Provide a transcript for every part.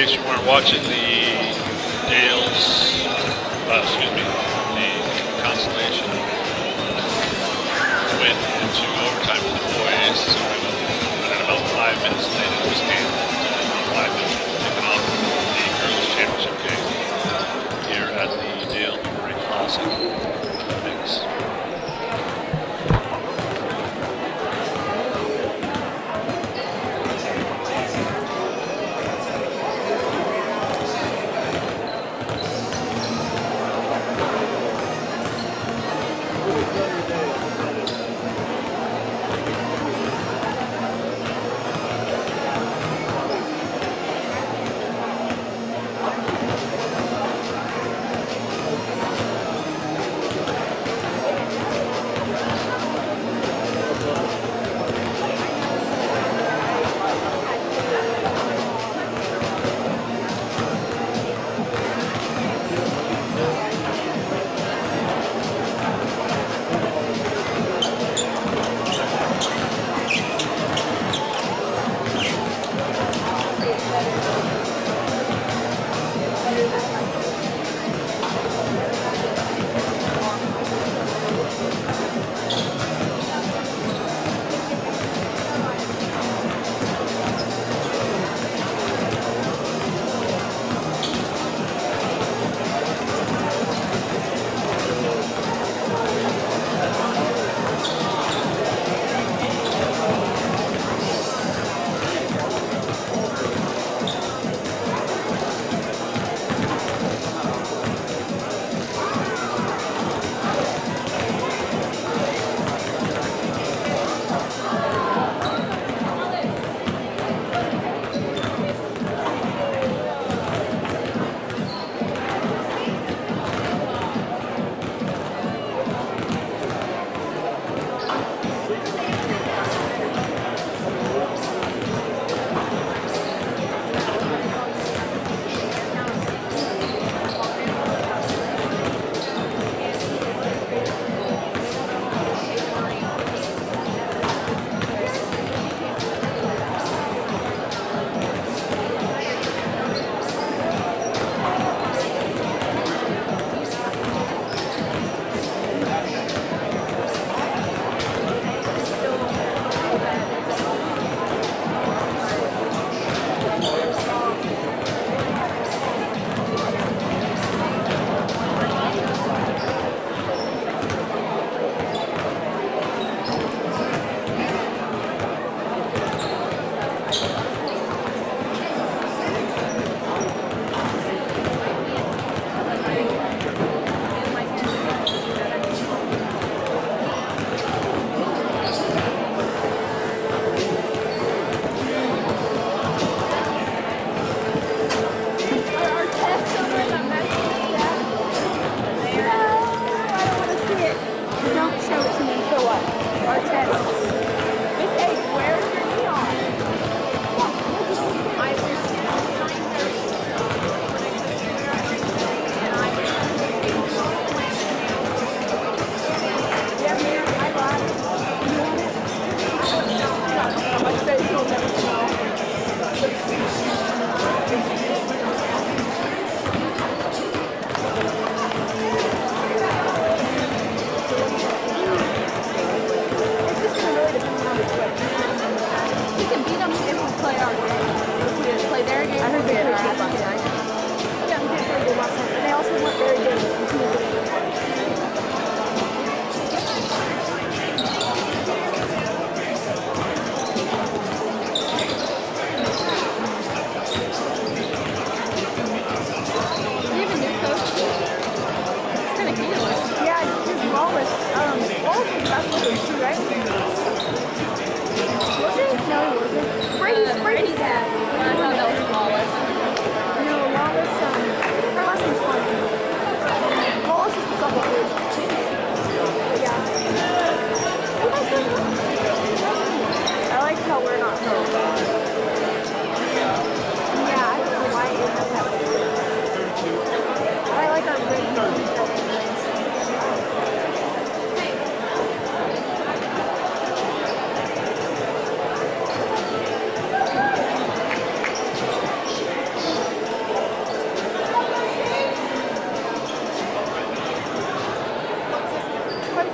case you weren't watching, the Dales, the Constellation went into overtime for the boys. So at about 5 minutes late in this game, 5 minutes kicking off the girls' championship game here at the Dale Memory Classic. Thanks.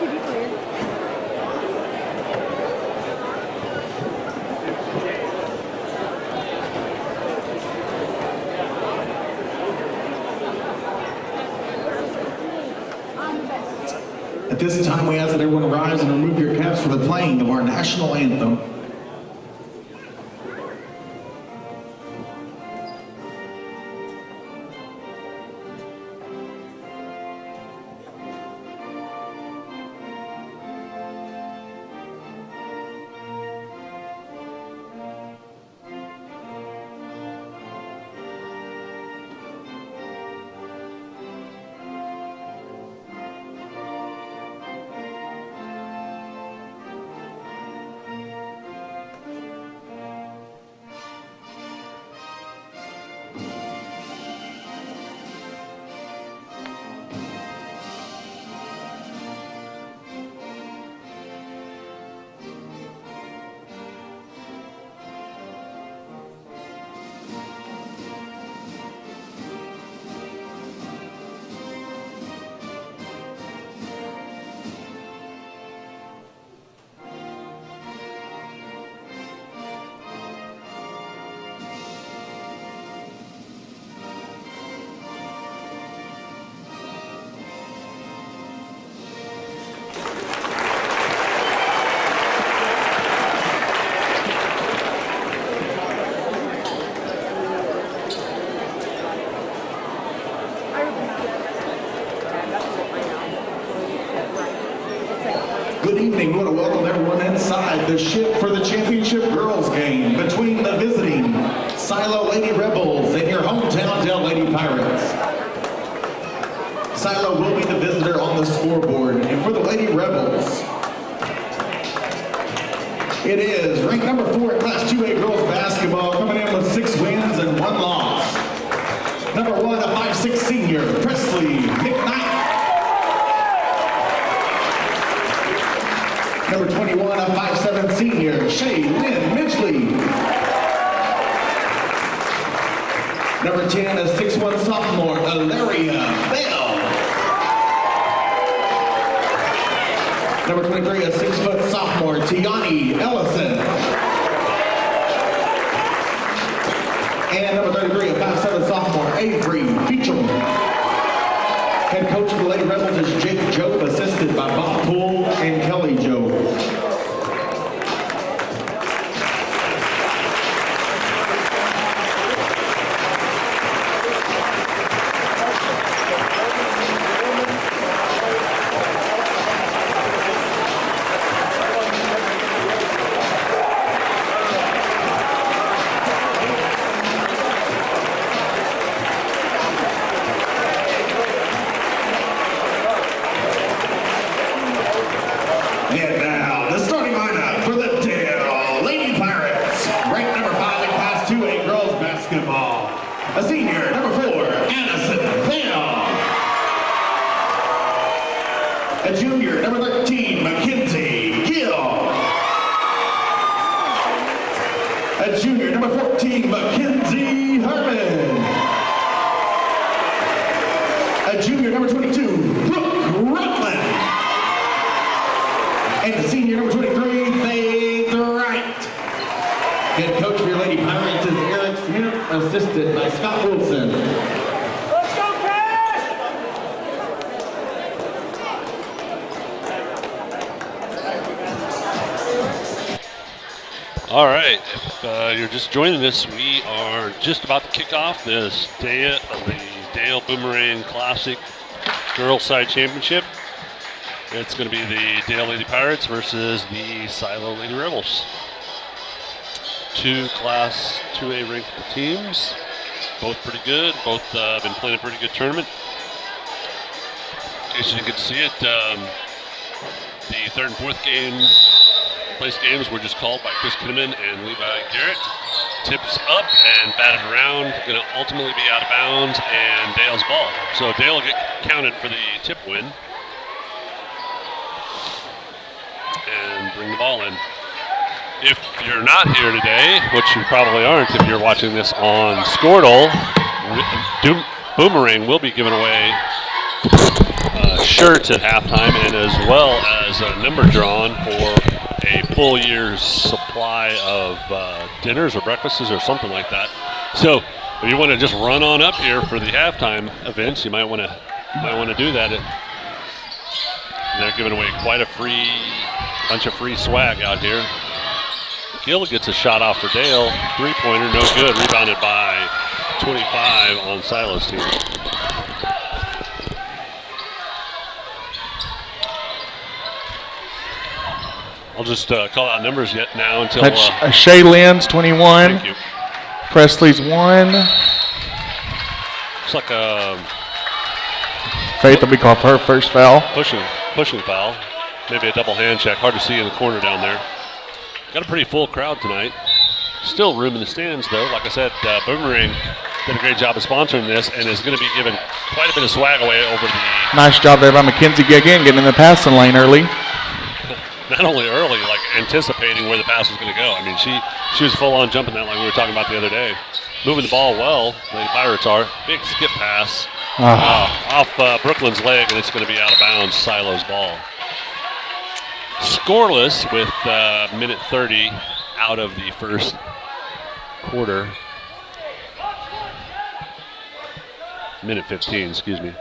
At this time, we ask that everyone rise and remove your caps for the playing of our national anthem. Good evening. We want to welcome everyone inside the Ship for the Championship Girls game between the visiting Silo Lady Rebels and your hometown Dale Lady Pirates. Silo will be the visitor on the scoreboard, and for the Lady Rebels, it is ranked number 4 in Class 2A Girls Basketball, coming in with 6 wins and 1 loss. Number 1, a 5'6" senior, Presley McKnight. Number 21, a 5'7" senior, Shay Lynn Midgley. Number 10, a 6'1" sophomore, Ilaria Bell. Number 23, a 6' sophomore, Tiani Ellison. And number 33, a 5'7" sophomore, Avery Feacham. Head coach for the Lady Rebels is Jake Jobe, assisted by Bob Poole and Kelly Jobe. And now, the starting lineup for the Dale Lady Pirates. Ranked number 5 in Class 2A Girls Basketball. A senior, number 4, Addison Bell. A junior, number 13, Mackenzie Gill. A junior, number 14, Mackenzie Herman. A junior, number 22, Brooke Rutland. And the senior, number 23, Faith Wright. Head coach for your Lady Pirates is Eric Smith, assisted by Scott Wilson. Let's go, Cash! All right, if you're just joining us, we are just about to kick off this day of the Dale Boomerang Classic Girls Side Championship. It's going to be the Dale Lady Pirates versus the Silo Lady Rebels. 2 Class 2A ranked teams, both pretty good, both been playing a pretty good tournament. In case you didn't get to see it, the 3rd and 4th place games were just called by Chris Kinnaman and Levi Garrett. Tips up and batted around, going to ultimately be out of bounds and Dale's ball. So Dale will get counted for the tip win and bring the ball in. If you're not here today, which you probably aren't if you're watching this on Squirtle, Boomerang will be giving away shirts at halftime, and as well as a number drawn for a full year's supply of dinners or breakfasts or something like that. So if you want to just run on up here for the halftime events, you might want to do that. They're giving away quite a bunch of free swag out here. Gill gets a shot off for Dale. Three-pointer, no good. Rebounded by 25 on Silo's team. I'll just call out numbers yet now until. That's Shay Lynn's 21. Thank you. Presley's 1. Looks like a Faith will be called for her first foul. pushing foul. Maybe a double hand check. Hard to see in the corner down there. Got a pretty full crowd tonight. Still room in the stands, though. Like I said, Boomerang did a great job of sponsoring this and is going to be giving quite a bit of swag away over the. Nice job there by Mackenzie again, getting in the passing lane early. Not only early, like anticipating where the pass was going to go. I mean, she was full on jumping that like we were talking about the other day. Moving the ball well, the Pirates are. Big skip pass off Brooklyn's leg, and it's going to be out of bounds. Silo's ball. Scoreless with minute 30 out of the first quarter. Minute 15, excuse me.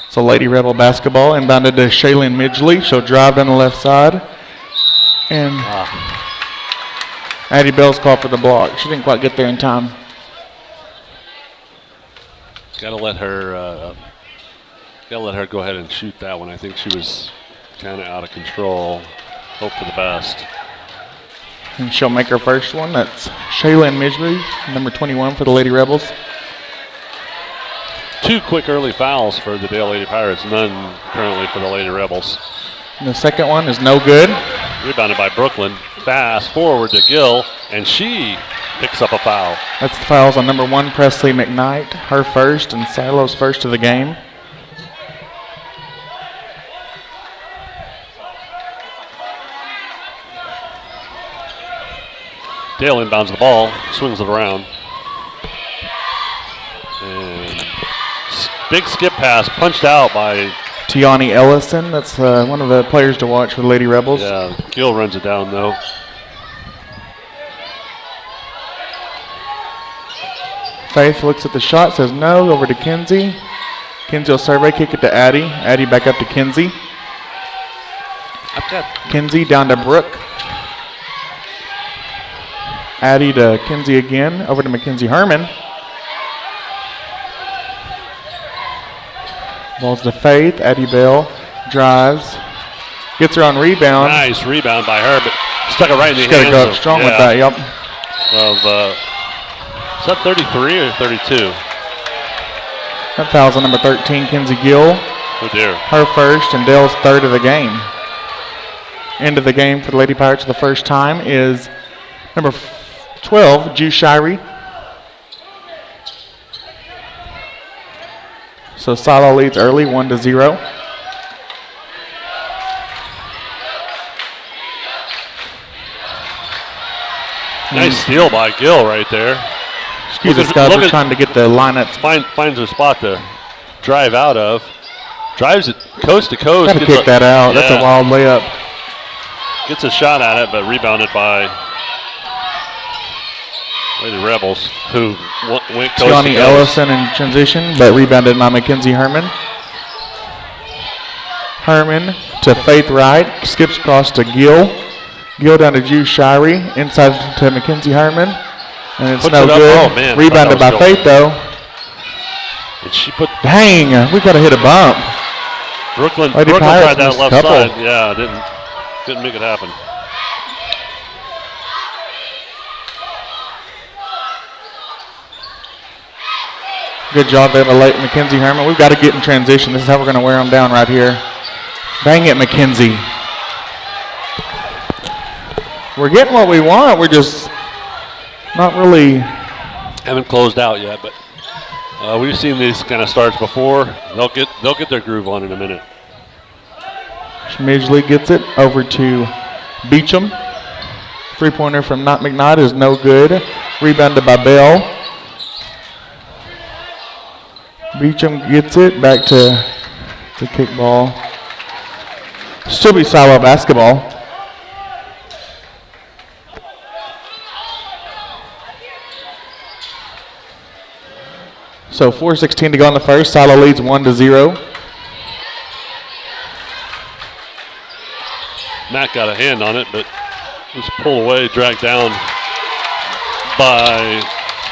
So Lady Rebel basketball inbounded to Shaylin Midgley. She'll drive down the left side. And Addie Bell's called for the block. She didn't quite get there in time. Gotta let her go ahead and shoot that one. I think she was kind of out of control. Hope for the best. And she'll make her first one. That's Shaylin Midgley, number 21 for the Lady Rebels. 2 quick early fouls for the Dale Lady Pirates, none currently for the Lady Rebels. And the second one is no good. Rebounded by Brooklyn. Fast forward to Gill, and she picks up a foul. That's the fouls on number 1, Presley McKnight. Her first and Silo's first of the game. Dale inbounds the ball, swings it around. And big skip pass punched out by Tiani Ellison. That's one of the players to watch for the Lady Rebels. Yeah, Gill runs it down though. Faith looks at the shot, says no, over to Kinsey. Kinsey will survey, kick it to Addie. Addie back up to Kinsey. Kinsey down to Brooke. Addie to Kinsey again, over to Mackenzie Herman. Ball's to Faith. Addie Bell drives. Gets her on rebound. Nice rebound by her, but stuck it right in the She's got to hands go up of, strong with that, yep. Is that 33 or 32? That foul's on number 13, Kinsey Gill. Oh dear. Her first and Dale's third of the game. End of the game for the Lady Pirates for the first time is number 12, Ju Shirey. So Silo leads early, 1-0. Nice steal by Gill right there. Excuse us, guys. We're trying to get the lineups. Finds a spot to drive out of. Drives it coast to coast. Got to kick that out. Yeah. That's a wild layup. Gets a shot at it, but rebounded by Lady Rebels, who went coast Tiani to coast. Ellison in transition, but rebounded by Mackenzie Herman. Herman to Faith Wright. Skips across to Gill. Gill down to Ju Shirey. Inside to Mackenzie Herman. And it's no good. Oh, man. Rebounded by Faith, though. And she put. Dang, we got to hit a bump. Brooklyn Lady tried Pirates that missed left couple. side. Yeah, didn't make it happen. Good job there by Mackenzie Herman. We've got to get in transition. This is how we're going to wear them down right here. Dang it, Mackenzie. We're getting what we want. We're just not really. Haven't closed out yet, but we've seen these kind of starts before. They'll get their groove on in a minute. Midgley gets it over to Beecham. Three-pointer from Not McKnight is no good. Rebounded by Bell. Beecham gets it back to The kickball. Still be Silo basketball. So 4:16 to go in the first. Silo leads 1-0. Matt got a hand on it, but was pulled away, dragged down by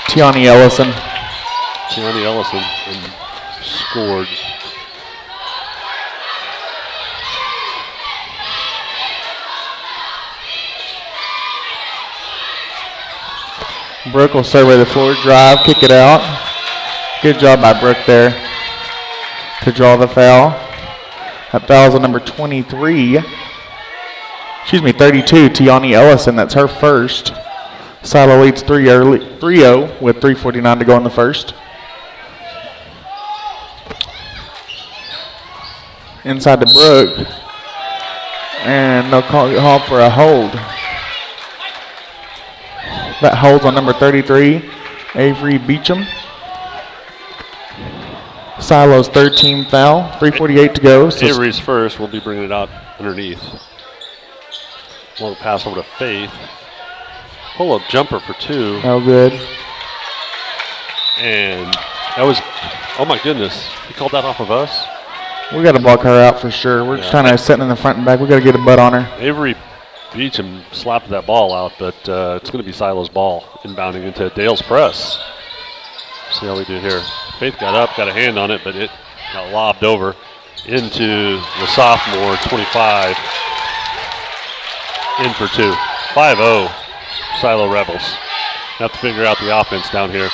Tiani Ellison. Tiani Ellison and scored. Brooke will survey the floor, drive, kick it out. Good job by Brooke there to draw the foul. That foul's on number 32, Tiani Ellison. That's her first. Silo leads 3-0 with 3:49 to go in the first. Inside to Brooke. And they'll call for a hold. That holds on number 33, Avery Beecham. Silo's third team foul, 3:48 to go. So Avery's first. We'll be bringing it out underneath. Long pass over to Faith. Pull-up jumper for two. no good. And that was, oh my goodness, he called that off of us? We got to block her out for sure. We're just kind of sitting in the front and back. We got to get a butt on her. Avery Beecham slapped that ball out, but it's going to be Silo's ball inbounding into Dale's press. See how we do here. Faith got up, got a hand on it, but it got lobbed over into the sophomore, 25. In for two. 5-0, Silo Rebels. Have to figure out the offense down here.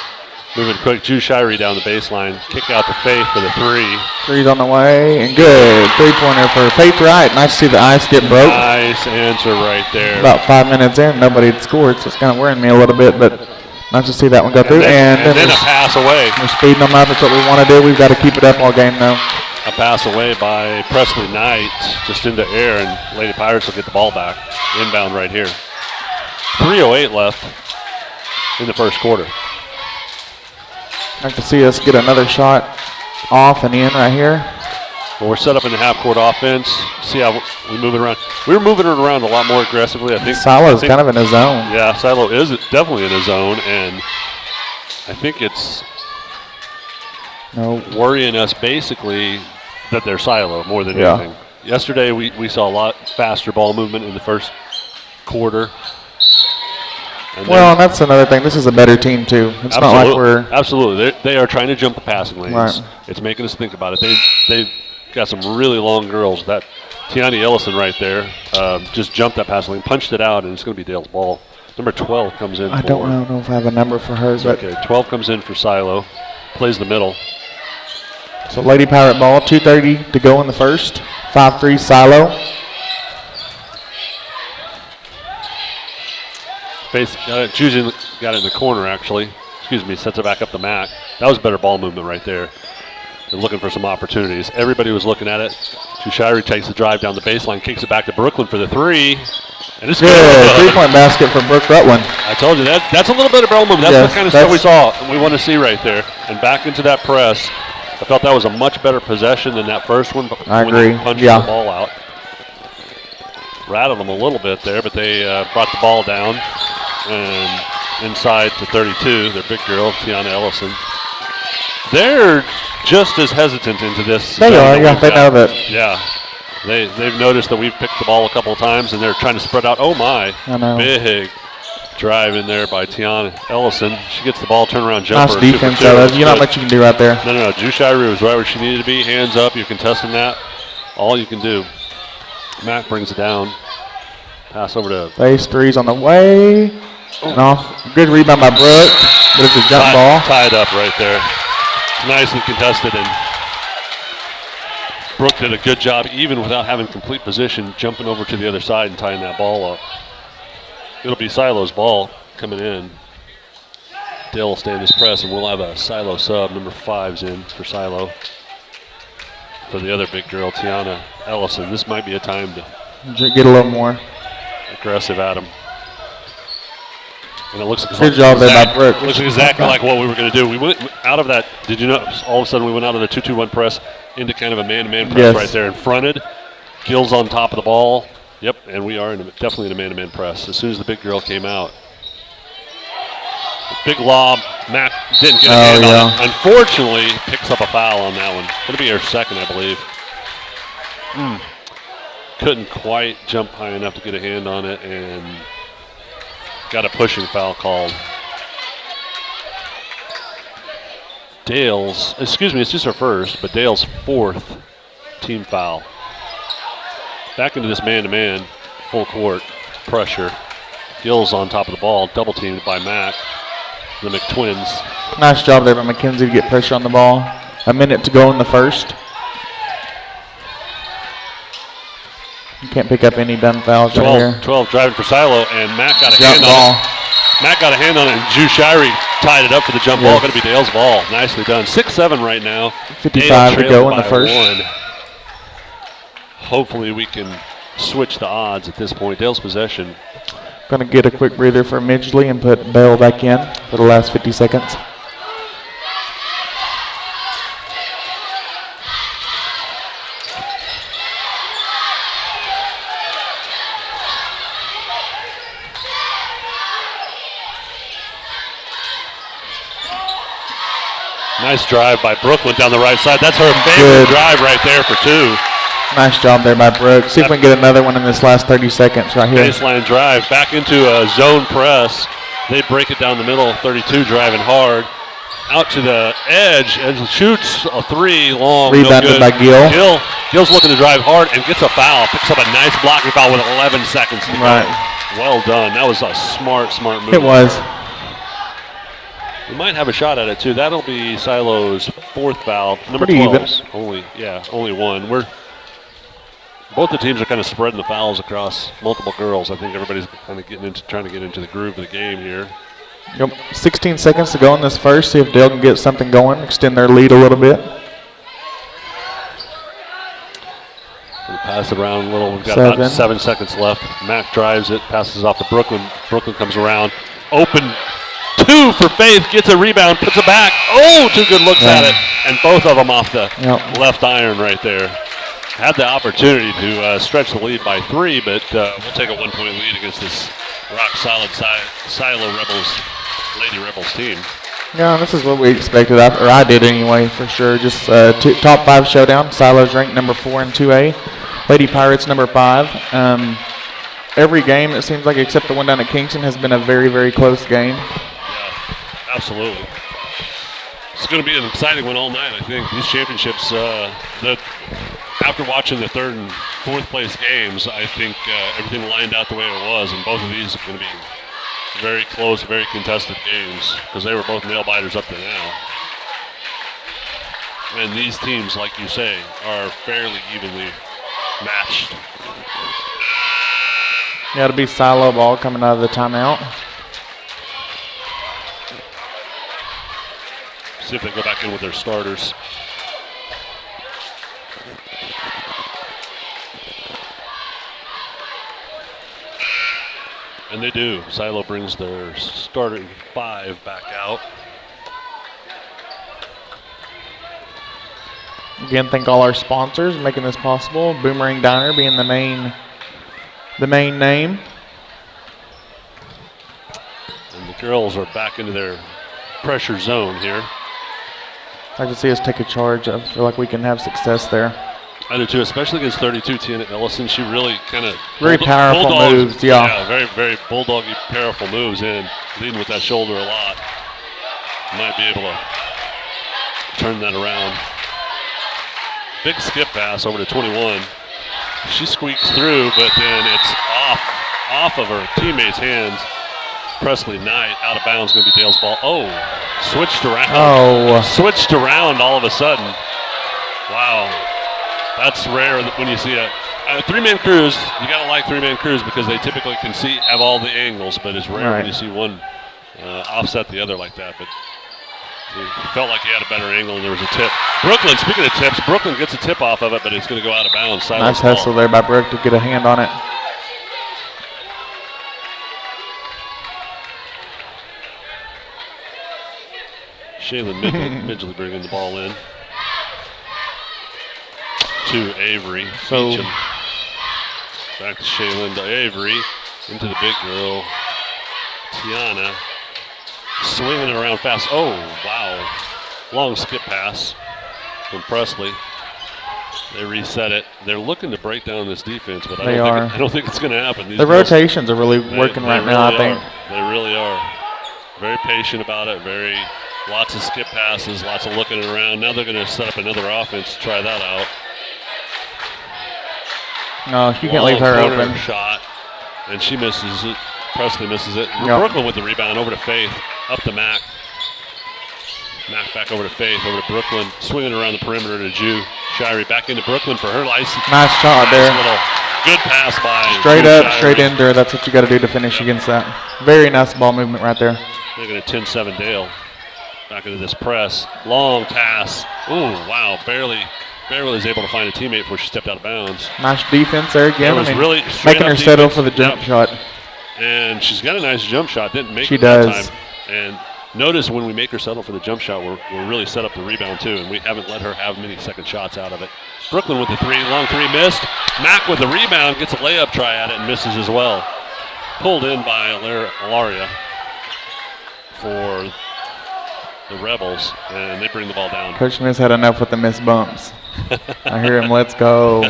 Moving quick, Drew Shirey down the baseline. Kick out to Faith for the three. Three's on the way, and good. Three-pointer for Faith Wright. Nice to see the ice get broke. Nice answer right there. About 5 minutes in, nobody had scored, so it's kind of wearing me a little bit, but nice to see that one go through. And then a pass away. We're speeding them up. That's what we want to do. We've got to keep it up all game now. A pass away by Presley Knight, just into air, and Lady Pirates will get the ball back. Inbound right here. 3:08 left in the first quarter. I'd like to see us get another shot off and in right here. Well, we're set up in the half-court offense. See how we move it around. We were moving it around a lot more aggressively. I think Silo's kind of in his zone. Yeah, Silo is definitely in his zone, and I think it's worrying us basically that they're Silo more than anything. Yesterday we saw a lot faster ball movement in the first quarter. And that's another thing. This is a better team too. It's not like we're absolutely. They are trying to jump the passing lanes. Right. It's making us think about it. They've got some really long girls. That Tiani Ellison right there just jumped that passing lane, punched it out, and it's going to be Dale's ball. Number 12 comes in. I don't know if I have a number for her, but okay. 12 comes in for Silo, plays the middle. So Lady Pirate ball, 2:30 to go in the first. 5-3 Silo. Faith choosing got it in the corner actually. Excuse me, sets it back up to Mac. That was better ball movement right there. They're looking for some opportunities. Everybody was looking at it. Tushiri takes the drive down the baseline, kicks it back to Brooklyn for the three. And it's good. 3-point basket for Brooke Rutland. I told you that's a little bit of ball movement. That's the kind of stuff we saw and we want to see right there. And back into that press. I felt that was a much better possession than that first one. I agree. They punched the ball out. Rattled them a little bit there, but they brought the ball down. And inside to 32, their big girl, Tiana Ellison. They're just as hesitant into this. They are, yeah, they know that. Yeah. They've noticed that we've picked the ball a couple of times, and they're trying to spread out. Oh, my. I know. Big drive in there by Tiana Ellison. She gets the ball, turnaround jumper. Nice defense, fellas. You know what you can do right there. No. Drew Shirey was right where she needed to be. Hands up. You're contesting that. All you can do. Mac brings it down. Pass over to Face threes on the way. No, good rebound by Brooke, but it's a jump ball. Tied up right there. Nicely contested, and Brooke did a good job, even without having complete position, jumping over to the other side and tying that ball up. It'll be Silo's ball coming in. Dale will stay in this press, and we'll have a Silo sub. Number 5's in for Silo. For the other big girl, Tiana Ellison. This might be a time to get a little more aggressive at him. And it looks Good job there by Brooke. Looks exactly like what we were going to do. We went out of that. Did you know? All of a sudden, we went out of the 2-2-1 press into kind of a man-to-man press Yes. right there and fronted. Gills on top of the ball. Yep, and we are definitely in a man-to-man press as soon as the big girl came out. Big lob. Mac didn't get a hand on it. Unfortunately, picks up a foul on that one. Going to be her second, I believe. Couldn't quite jump high enough to get a hand on it and got a pushing foul called. Dale's, excuse me, it's just her first, but Dale's fourth team foul. Back into this man-to-man, full court pressure. Gills on top of the ball, double teamed by Mac. The McTwins. Nice job there by McKenzie to get pressure on the ball. A minute to go in the first. You can't pick up any dumb fouls right here. 12 driving for Silo, and Mac got a hand on it. Mac got a hand on it, and Ju Shirey tied it up for the jump ball. Going to be Dale's ball. Nicely done. 6-7 right now. 55 to go in the first. 1. Hopefully we can switch the odds at this point. Dale's possession. Going to get a quick breather for Midgley and put Bell back in for the last 50 seconds. Nice drive by Brooklyn down the right side. That's her favorite drive right there for 2. Nice job there by Brooke. See if we can get another one in this last 30 seconds right here. Baseline drive back into a zone press. They break it down the middle. 32 driving hard. Out to the edge and shoots a 3 long. Rebounded by Gill. Gill's looking to drive hard and gets a foul. Picks up a nice blocking foul with 11 seconds to go. Well done. That was a smart move. It was. We might have a shot at it too. That'll be Silo's 4th foul. Number Pretty 12. Only one. Both the teams are kind of spreading the fouls across multiple girls. I think everybody's kind of trying to get into the groove of the game here. Yep. 16 seconds to go in this first. See if Dale can get something going, extend their lead a little bit. We'll pass it around a little. We've got about 7 seconds left. Mac drives it, passes off to Brooklyn. Brooklyn comes around. Open 2 for Faith, gets a rebound, puts it back. Oh, 2 good looks at it. And both of them off the left iron right there. Had the opportunity to stretch the lead by 3, but we'll take a 1-point lead against this rock-solid Silo Rebels, Lady Rebels team. Yeah, this is what we expected, or I did anyway, for sure. Just top 5 showdown. Silo's ranked number 4 in 2A. Lady Pirates number 5. Every game, it seems like, except the one down at Kingston, has been a very, very close game. Yeah, absolutely. It's going to be an exciting one all night, I think. These championships, after watching the 3rd and 4th place games, I think everything lined out the way it was, and both of these are going to be very close, very contested games because they were both nail biters up to now. And these teams, like you say, are fairly evenly matched. Yeah, it'll be Silo ball coming out of the timeout. See if they go back in with their starters. And they do. Silo brings their starting 5 back out. Again, thank all our sponsors making this possible. Boomerang Diner being the main name. And the girls are back into their pressure zone here. I can see us take a charge. I feel like we can have success there. I do too, especially against 32 Tiana Ellison. She really kind of very powerful moves. Yeah, very, very bulldoggy, powerful moves in, leading with that shoulder a lot. Might be able to turn that around. Big skip pass over to 21. She squeaks through, but then it's off of her teammate's hands. Presley Knight out of bounds, going to be Dale's ball. Oh, switched around. Switched around all of a sudden. Wow. That's rare when you see a 3-man crews. You got to like 3-man crews because they typically can have all the angles, but it's rare when you see one offset the other like that. But it felt like he had a better angle and there was a tip. Brooklyn, speaking of tips, Brooklyn gets a tip off of it, but it's going to go out of bounds. Nice hustle there by Brooke to get a hand on it. Shaylin Midgley bringing the ball in to Avery. So- Beecham. Back to Shaylin to Avery. Into the big girl, Tiana. Swinging it around fast. Oh, wow. Long skip pass from Presley. They reset it. They're looking to break down this defense, but I don't think it's going to happen. These The girls, rotations are really working right now, I think. They really are. Very patient about it. Lots of skip passes, lots of looking around. Now they're going to set up another offense to try that out. No, you can't leave her Corner open. Shot, and she misses it. Presley misses it. Yep. Brooklyn with the rebound over to Faith. Up to Mack. Mack back over to Faith, over to Brooklyn. Swinging around the perimeter to Jew. Shirey back into Brooklyn for her license. Nice shot there. Little good pass by Straight Jew up, Shirey. straight into her. That's what you got to do to finish against that. Very nice ball movement right there. Looking at 10-7 Dale. Back into this press. Long pass. Ooh, wow. Barely is able to find a teammate before she stepped out of bounds. Nice defense there again. That was really making her settle defense. for the jump Yep. shot. And she's got a nice jump shot. Didn't make She it that does. time. And notice when we make her settle for the jump shot, we're really set up the rebound too, and we haven't let her have many second shots out of it. Brooklyn with the three, long three missed. Mack with the rebound, gets a layup try at it and misses as well. Pulled in by Alaria for the Rebels, and they bring the ball down. Coach Smith's had enough with the missed bumps. I hear him, let's go.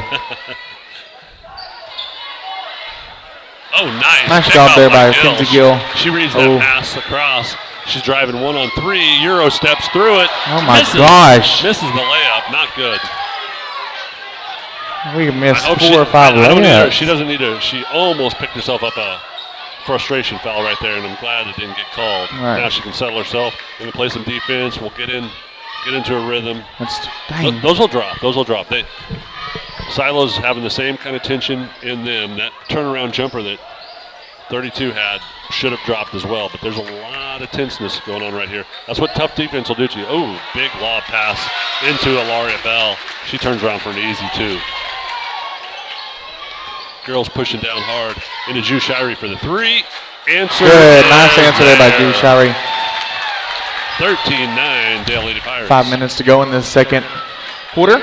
Oh, nice. Nice Pick job up there by by Kinsey Gill. She reads Oh. that pass across. She's driving 1-on-3. Euro steps through it. Oh my Misses. gosh. Misses the layup. Not good. We missed I hope 4 or 5 I don't need her. layups. She doesn't need to. She almost picked herself up a frustration foul right there, and I'm glad it didn't get called. Right. Now she can settle herself. We're gonna play some defense. We'll get into a rhythm. Dang. Those will drop. Silo's having the same kind of tension in them. That turnaround jumper that 32 had should have dropped as well, but there's a lot of tenseness going on right here. That's what tough defense will do to you. Oh, big lob pass into Alaria Bell. She turns around for an easy two. Girls pushing down hard into Jew Shirey for the three. Answer. Good. Nice is answer there by Drew Shirey. 13-9, Dale Lady Pirates. 5 minutes to go in the second quarter.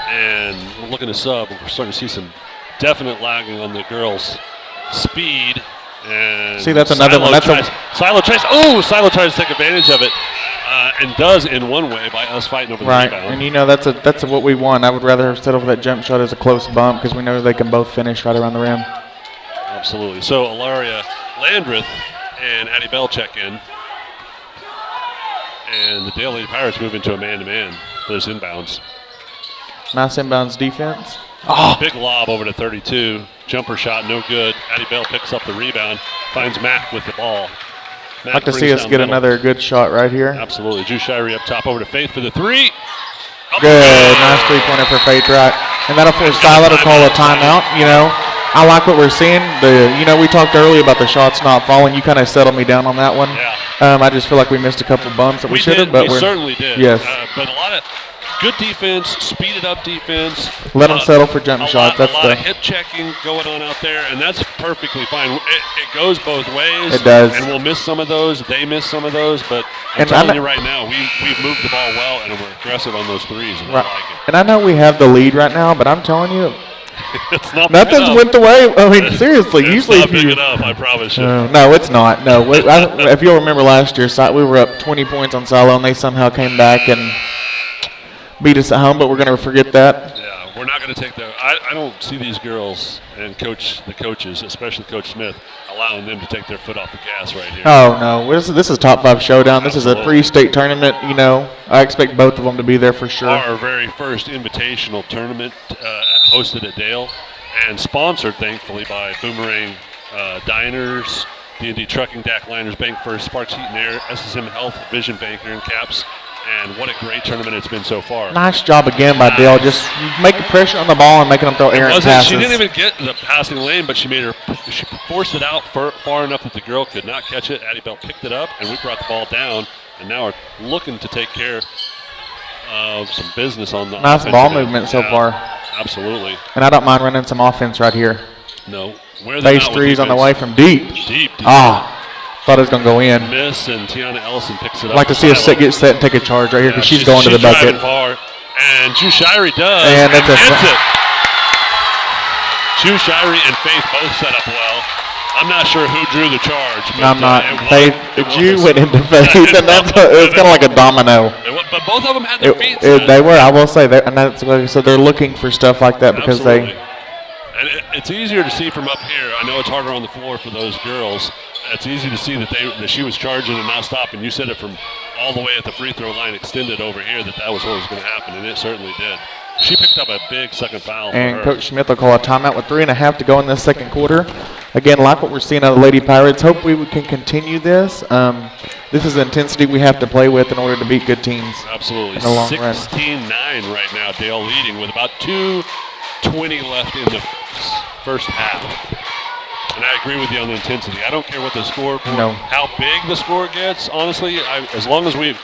And we're looking to sub. We're starting to see some definite lagging on the girls' speed. And See, that's another one. Silo tries to take advantage of it, and does in one way by us fighting over the Right, rebound. and you know that's what we want. I would rather settle for that jump shot as a close bump because we know they can both finish right around the rim. Absolutely. So Alaria Landreth and Addie Bell check in, and the Dale Lady Pirates move into a man-to-man for this inbounds. Nice inbounds defense. Big lob over to 32. Jumper shot, no good. Addie Bell picks up the rebound, finds Mack with the ball. I'd like to see us get another good shot right here. Absolutely. Drew Shirey up top over to Faith for the three. Up Good. the- Nice three-pointer for Faith Wright. And that'll force Silo to call a timeout. You know, I like what we're seeing. We talked earlier about the shots not falling. You kind of settled me down on that one. Yeah. I just feel like we missed a couple bumps that we should have, but we certainly did. Yes. But a lot of good defense, speeded up defense. Let them settle for jump shots. A lot of hip checking going on out there, and that's perfectly fine. It goes both ways. It does. And we'll miss some of those. They miss some of those, but I'm telling you right now, we've moved the ball well, and we're aggressive on those threes, and I like it. And I know we have the lead right now, but I'm telling you, It's not nothing's went the way. I mean, seriously. It's usually, not if big you enough, I promise you. no, it's not. No, if you'll remember last year, we were up 20 points on Silo, and they somehow came back and beat us at home. But we're going to forget that. Yeah, we're not going to take that. I don't see these girls and the coaches, especially Coach Smith, allowing them to take their foot off the gas right here. Oh no, this is top 5 showdown. This is a Absolutely. pre-state tournament. I expect both of them to be there for sure. Our very first invitational tournament hosted at Dale and sponsored, thankfully, by Boomerang Diners, D&D Trucking, DAC Liners, Bank First, Sparks Heat and Air, SSM Health, Vision Banker, and Caps. And what a great tournament it's been so far. Nice job again by Dale, just making pressure on the ball and making them throw errant passes. She didn't even get the passing lane, but she forced it out far enough that the girl could not catch it. Addie Bell picked it up, and we brought the ball down, and now we're looking to take care of some business on the Nice offensive ball end. movement so Yeah, far. Absolutely. And I don't mind running some offense right here. No. Where they're Base not with threes on the defense. way from deep. Deep. Thought it was going to go in. Miss, and Tiana Ellison picks it up. I'd like to see us get set and take a charge right here because she's going to the bucket. Driving far, and Ju Shirey does. And that's gets it. Ju Shirey and Faith both set up well. I'm not sure who drew the charge. But, I'm not. Faith, Ju went into Faith, and it's kind of like a domino. But both of them had their feet. They were. I will say that, and that's so they're looking for stuff like that because Absolutely. And it's easier to see from up here. I know it's harder on the floor for those girls. It's easy to see that she was charging and not stopping. You said it from all the way at the free throw line, extended over here, that was what was going to happen, and it certainly did. She picked up a big second foul. And Coach Smith will call a timeout with 3.5 to go in this second quarter. Again, like what we're seeing out of the Lady Pirates, hope we can continue this. This is the intensity we have to play with in order to beat good teams. Absolutely. In the long run. 16-9 right now, Dale leading with about 2:20 left in the first half. And I agree with you on the intensity. I don't care what the score, how big the score gets. Honestly, as long as we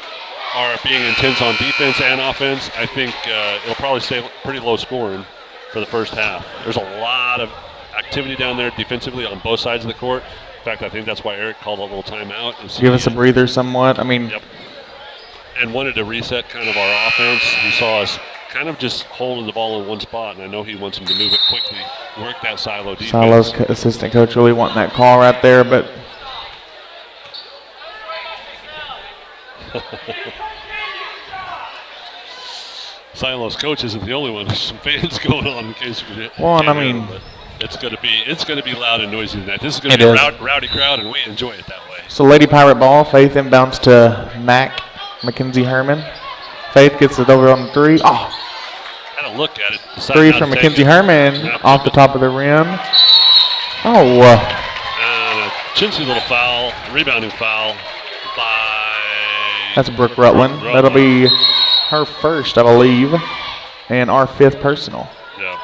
are being intense on defense and offense, I think it'll probably stay pretty low scoring for the first half. There's a lot of activity down there defensively on both sides of the court. In fact, I think that's why Eric called a little timeout. Give us a breather somewhat. I mean, yep. And wanted to reset kind of our offense. He saw us kind of just holding the ball in one spot, and I know he wants them to move it quickly, work that silo defense. Silo's assistant coach really wanting that call right there, but Silo's coach isn't the only one. There's some fans going on in case we didn't. Well, and I mean, it's going to be loud and noisy tonight. This is going to be a rowdy crowd, and we enjoy it that way. So Lady Pirate ball, Faith inbounds to Mackenzie Herman. Faith gets it over on the three. Oh, had a look at it. Three from Mackenzie Herman off the top of the rim. Oh. And a chintzy little foul, rebounding foul by. That's Brooke Rutland. That'll be her first, I believe, and our fifth personal. Yeah.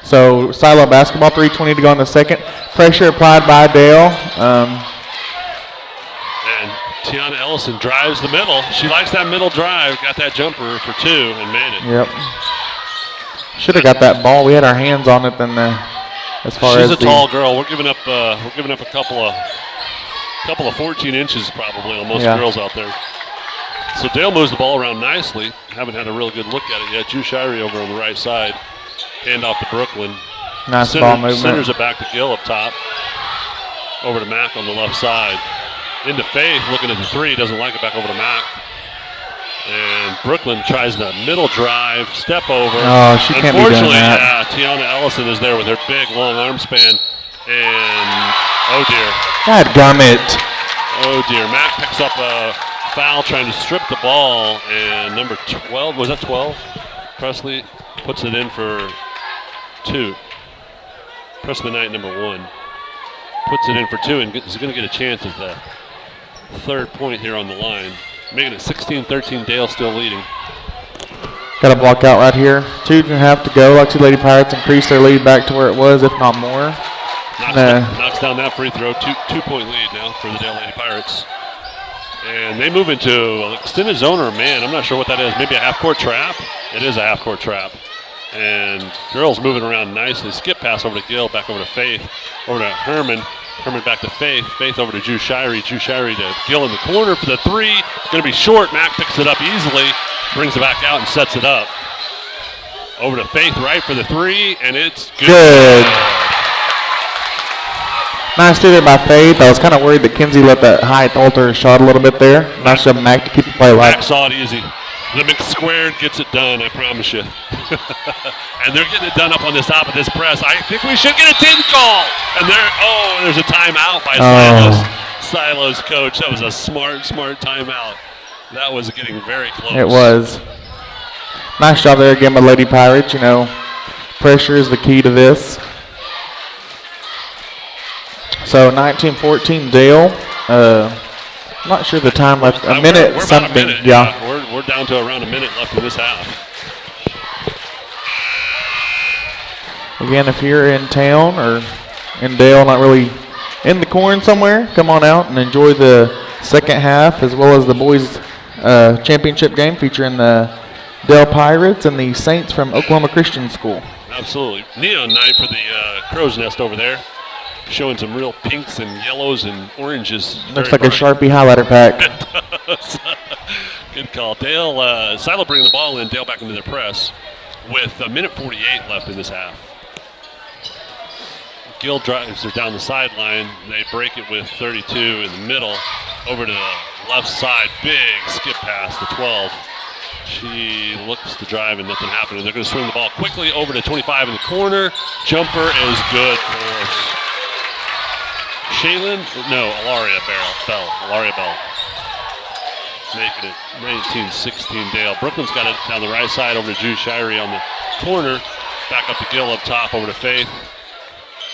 So Silo basketball, 3:20 to go in the second. Pressure applied by Dale. And Tiana Ellison drives the middle. She likes that middle drive. Got that jumper for two and made it. Yep. Should have got that ball. We had our hands on it then. As far She's as a tall girl. We're giving up a couple of 14 inches probably on most girls out there. So Dale moves the ball around nicely. Haven't had a real good look at it yet. Ju Shirey over on the right side. Hand off to Brooklyn. Nice ball movement. Centers it back to Gill up top. Over to Mack on the left side. Into Faith, looking at the three. Doesn't like it, back over to Mack. And Brooklyn tries the middle drive, step over. Oh, she can't be doing that. Tiana Ellison is there with her big, long arm span. And, oh, dear. God gummit. Oh, dear. Mack picks up a foul trying to strip the ball. And number 12, was that 12? Presley puts it in for two. Presley Knight, number 1. Puts it in for two and is going to get a chance at the third point here on the line. Making it 16-13, Dale still leading. Got a block out right here. 2.5 to go. Lexi Lady Pirates increase their lead back to where it was, if not more. Knocks down that free throw. Two-point lead now for the Dale Lady Pirates. And they move into an extended zone or a man. I'm not sure what that is. Maybe a half-court trap? It is a half-court trap. And girls moving around nicely. Skip pass over to Gill, back over to Faith, over to Herman. Herman back to Faith. Faith over to Ju Shirey. Ju Shirey to Gill in the corner for the three. It's going to be short. Mack picks it up easily. Brings it back out and sets it up. Over to Faith right for the three, and it's good. Nice through there by Faith. I was kind of worried that Kinsey let that height alter her shot a little bit there. Nice job, Mack, to keep the play alive. Mack saw it easy. The McSquared gets it done, I promise you. And they're getting it done up on the top of this press. I think we should get a 10 call. And there's a timeout by Silo's coach. That was a smart timeout. That was getting very close. It was. Nice job there again by Lady Pirates. You know, pressure is the key to this. So 19-14 Dale. I'm not sure the time left. A minute we're something. About a minute. Yeah. We're down to around a minute left in this half. Again, if you're in town or in Dale, not really in the corn somewhere, come on out and enjoy the second half as well as the boys championship game featuring the Dale Pirates and the Saints from Oklahoma Christian School. Absolutely. Neon night for the Crow's Nest over there. Showing some real pinks and yellows and oranges. Looks like a Sharpie highlighter pack. It does. Good call. Dale, Silo bringing the ball in. Dale back into their press with 1:48 left in this half. Gill drives her down the sideline. They break it with 32 in the middle. Over to the left side. Big skip pass to 12. She looks to drive and nothing happening. They're going to swing the ball quickly over to 25 in the corner. Jumper is good for Shaylin. No, Alaria Bell. Alaria Bell. Making it 19-16 Dale. Brooklyn's got it down the right side over to Drew Shirey on the corner. Back up to Gill up top over to Faith.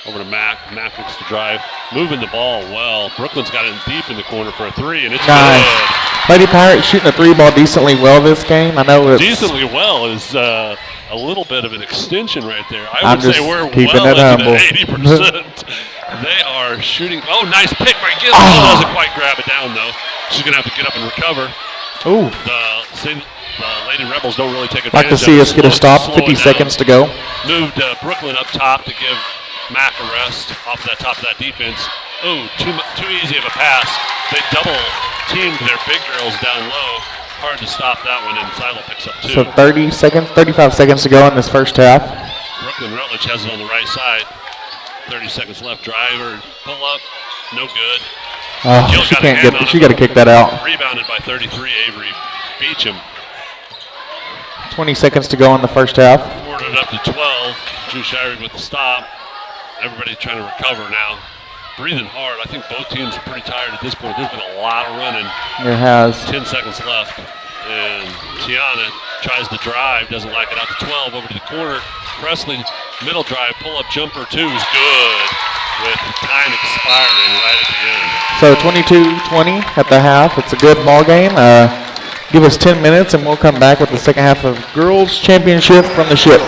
Over to Mack. Mack looks to drive. Moving the ball well. Brooklyn's got it deep in the corner for a three, and it's nice. good. Lady Pirates shooting a three ball decently well this game. I know it's Decently well is a little bit of an extension right there. I'm would say just we're keeping well it into humble. the 80%. They are shooting. Oh, nice pick by Gill. Doesn't quite grab it down, though. She's going to have to get up and recover. Ooh. The Lady Rebels don't really take Like advantage to see of it. us get a stop. Slow 50 it down. seconds to go. Moved Brooklyn up top to give Mack a rest off that top of that defense. Oh, too easy of a pass. They double teamed their big girls down low. Hard to stop that one, and Silo picks up two. So 35 seconds to go in this first half. Brooklyn Rutledge has it on the right side. 30 seconds left. Driver, pull up, no good. Oh, Gill she got a can't hand get. on She it. got to kick that out. Rebounded by 33, Avery Beecham. 20 seconds to go in the first half. Forwarded up to 12. Drew Shirey with the stop. Everybody trying to recover now. Breathing hard. I think both teams are pretty tired at this point. There's been a lot of running. It has. 10 seconds left. And Tiana tries to drive. Doesn't like it. Out to 12. Over to the corner. Presley, middle drive. Pull-up jumper two is good. With time expiring right at the end. So 22-20 at the half. It's a good ball game. Give us 10 minutes and we'll come back with the second half of Girls Championship from the ship.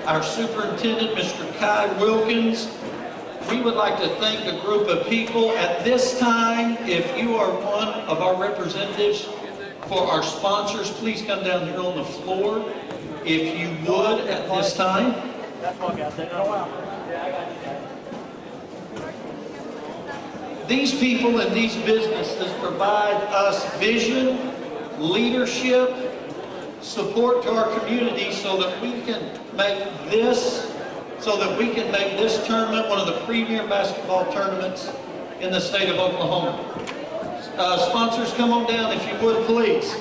Our superintendent, Mr. Kai Wilkins. We would like to thank a group of people. At this time, if you are one of our representatives for our sponsors, please come down here on the floor. If you would at this time. These people and these businesses provide us vision, leadership, support to our community so that we can make this tournament one of the premier basketball tournaments in the state of Oklahoma. Sponsors, come on down if you would, please.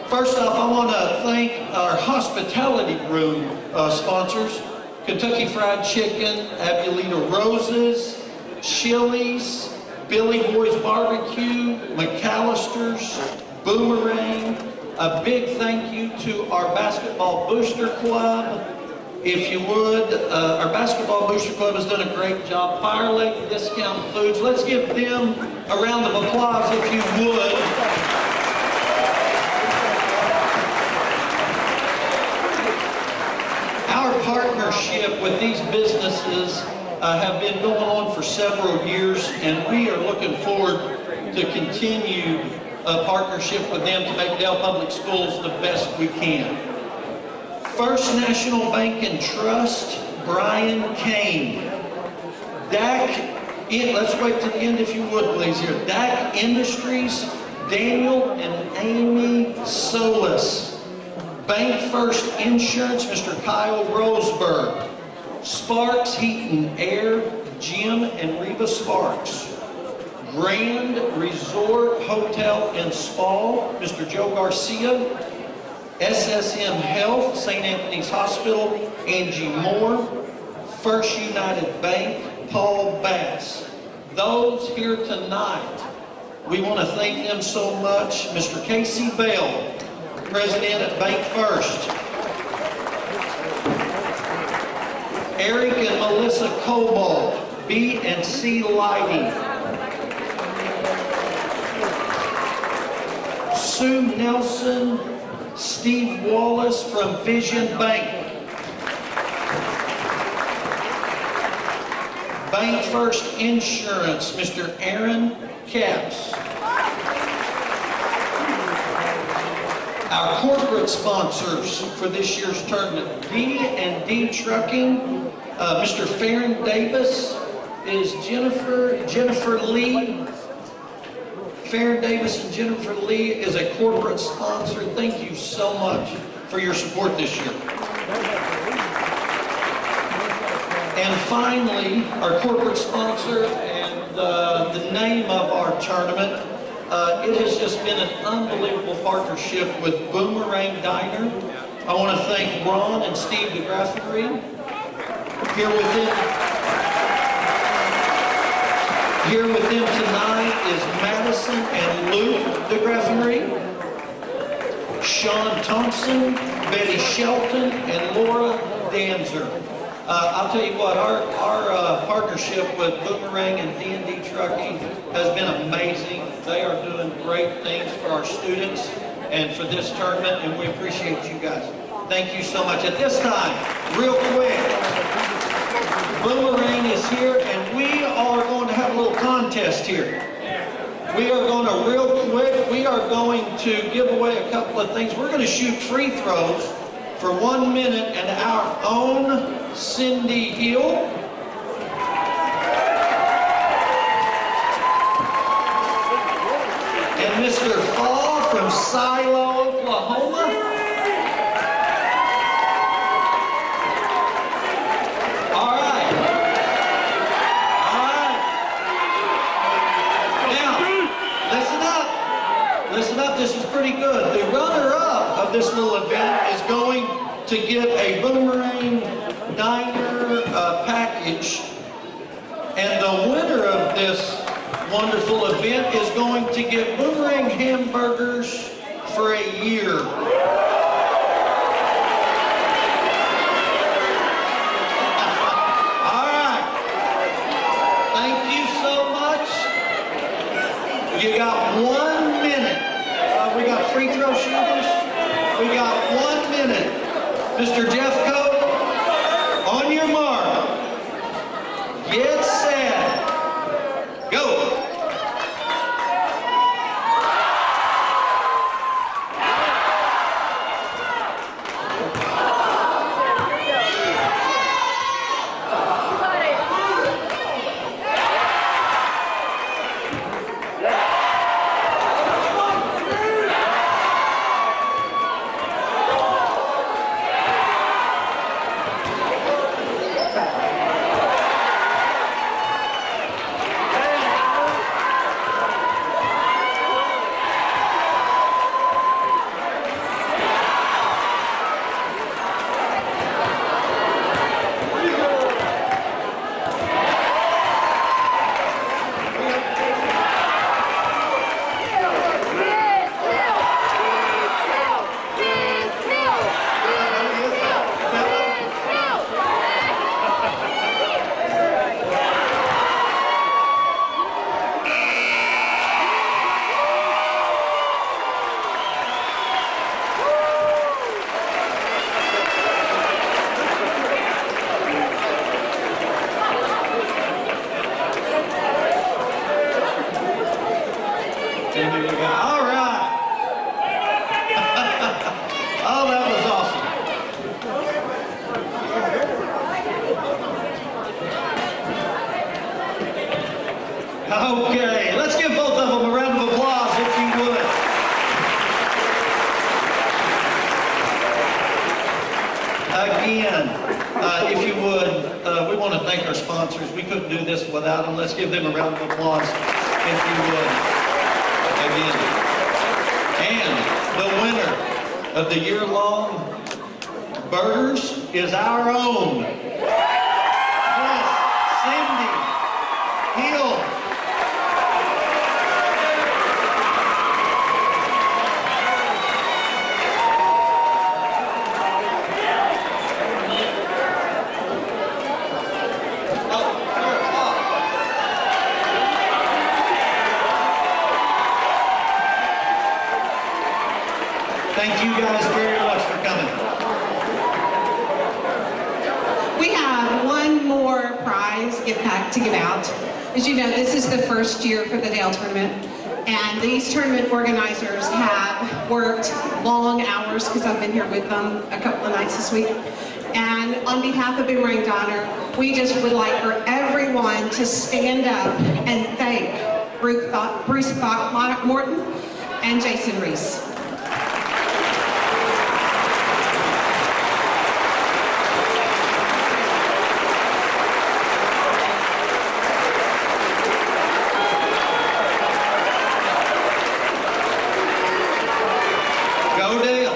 First off, I want to thank our hospitality room sponsors, Kentucky Fried Chicken, Abulita Roses, Chili's, Billy Boy's Barbecue, McAllister's, Boomerang. A big thank you to our Basketball Booster Club. If you would, our Basketball Booster Club has done a great job. Fire Lake Discount Foods. Let's give them a round of applause if you would. Our partnership with these businesses have been going on for several years, and we are looking forward to continue a partnership with them to make Dale Public Schools the best we can. First National Bank and Trust, Brian Kane. Let's wait to the end if you would, please, here. DAC Industries, Daniel and Amy Solis. Bank First Insurance, Mr. Kyle Roseberg. Sparks Heat and Air, Jim and Reba Sparks. Grand Resort Hotel and Spa, Mr. Joe Garcia. SSM Health, St. Anthony's Hospital, Angie Moore. First United Bank, Paul Bass. Those here tonight, we want to thank them so much. Mr. Casey Bell, president at Bank First. Eric and Melissa Cobalt, B&C Lighting. Sue Nelson, Steve Wallace from Vision Bank. Bank First Insurance, Mr. Aaron Capps. Our corporate sponsors for this year's tournament, D&D Trucking, Mr. Farron Davis is Jennifer Lee. Farron Davis and Jennifer Lee is a corporate sponsor. Thank you so much for your support this year. And finally, our corporate sponsor and the name of our tournament, it has just been an unbelievable partnership with Boomerang Diner. I want to thank Ron and Steve DeGraffenreid. Here with them tonight is Madison and Luke DeGraffenreid, Sean Thompson, Betty Shelton, and Laura Danzer. I'll tell you what, our partnership with Boomerang and D&D Trucking has been amazing. They are doing great things for our students and for this tournament, and we appreciate you guys. Thank you so much. At this time, real quick, Boomerang is here, and we are going to have a little contest here. We are going to, real quick, we are going to give away a couple of things. We're going to shoot free throws for 1 minute, and our own Cindy Hill and Mr. Fall from Silo, Oklahoma. All right. Now, listen up, this is pretty good. The runner-up of this little event is going to get a Boomerang Diner package, and the winner of this wonderful event is going to get Boomerang hamburgers for a year. All right. Thank you so much. You got 1 minute. We got free throw shooters. We got 1 minute. Mr. Jeff Cope, on your mark, get set, go. Okay, let's give both of them a round of applause, if you would. Again, if you would, we want to thank our sponsors. We couldn't do this without them. Let's give them a round of applause, if you would. Again. And the winner of the year-long burgers is our own Cindy Hill. Thank you guys very much for coming. We have one more prize gift pack to give out. As you know, this is the first year for the Dale Tournament, and these tournament organizers have worked long hours because I've been here with them a couple of nights this week. And on behalf of Boomerang Diner, we just would like for everyone to stand up and thank Bruce Throckmorton and Jason Reese. Go Dale.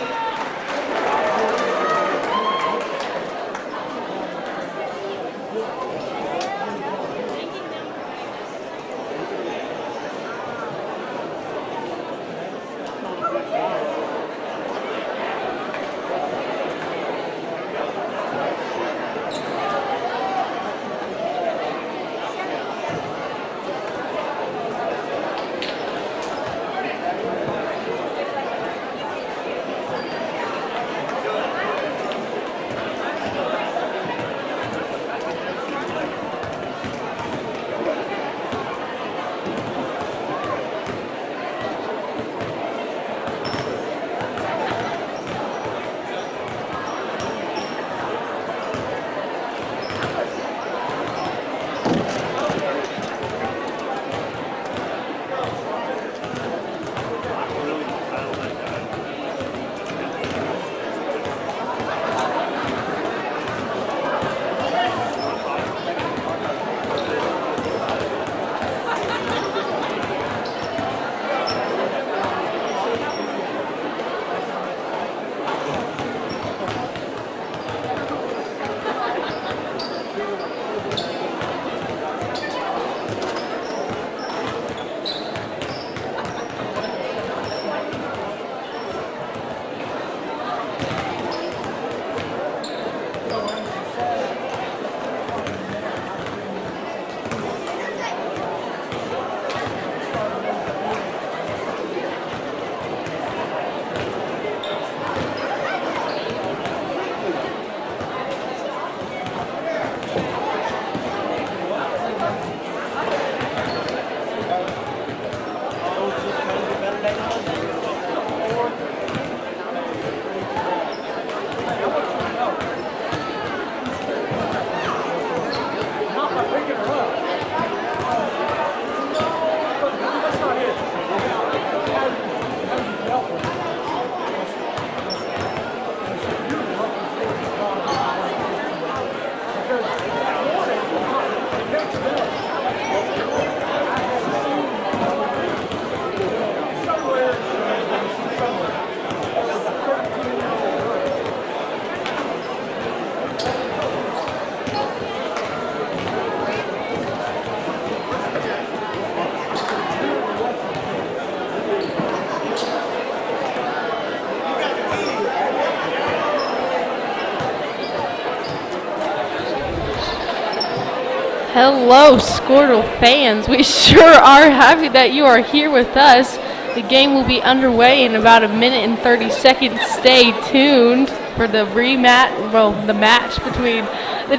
Hello, Squirtle fans. We sure are happy that you are here with us. The game will be underway in about a minute and 30 seconds. Stay tuned for the rematch, well, the match between the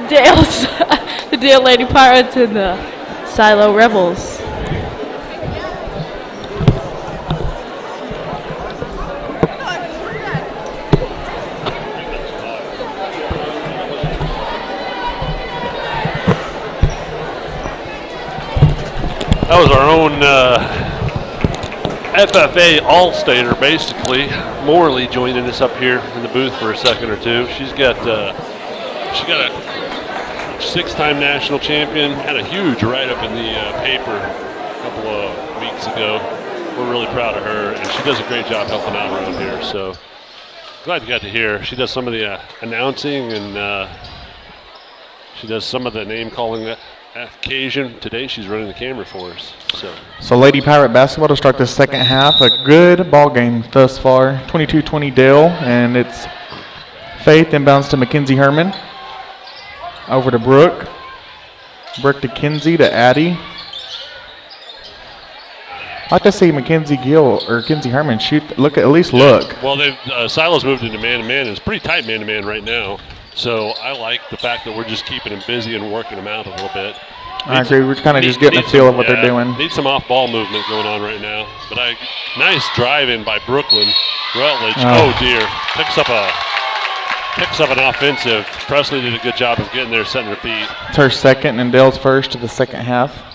the Dale Lady Pirates and the Silo Rebels. That was our own FFA All-Stater, basically. Morley joining us up here in the booth for a second or two. She's got a 6-time national champion. Had a huge write-up in the paper a couple of weeks ago. We're really proud of her, and she does a great job helping out around here. So glad you got to hear her. She does some of the announcing, and she does some of the name calling occasion. Today she's running the camera for us. So Lady Pirate basketball to start the second half. A good ball game thus far. 22-20 Dale, and it's Faith inbounds to Mackenzie Herman. Over to Brooke. Brooke to Kinsey to Addie. I'd like to see Mackenzie Gill or Kinsey Herman shoot. At least look. Well, they've Silo's moved into man-to-man. It's pretty tight man-to-man right now. So I like the fact that we're just keeping them busy and working them out a little bit. I agree. We're kind of just getting a feel of what they're doing. Need some off-ball movement going on right now. But nice drive-in by Brooklyn. Rutledge, oh dear, picks up an offensive. Presley did a good job of getting there, setting her feet. It's her second and Dale's first of the second half.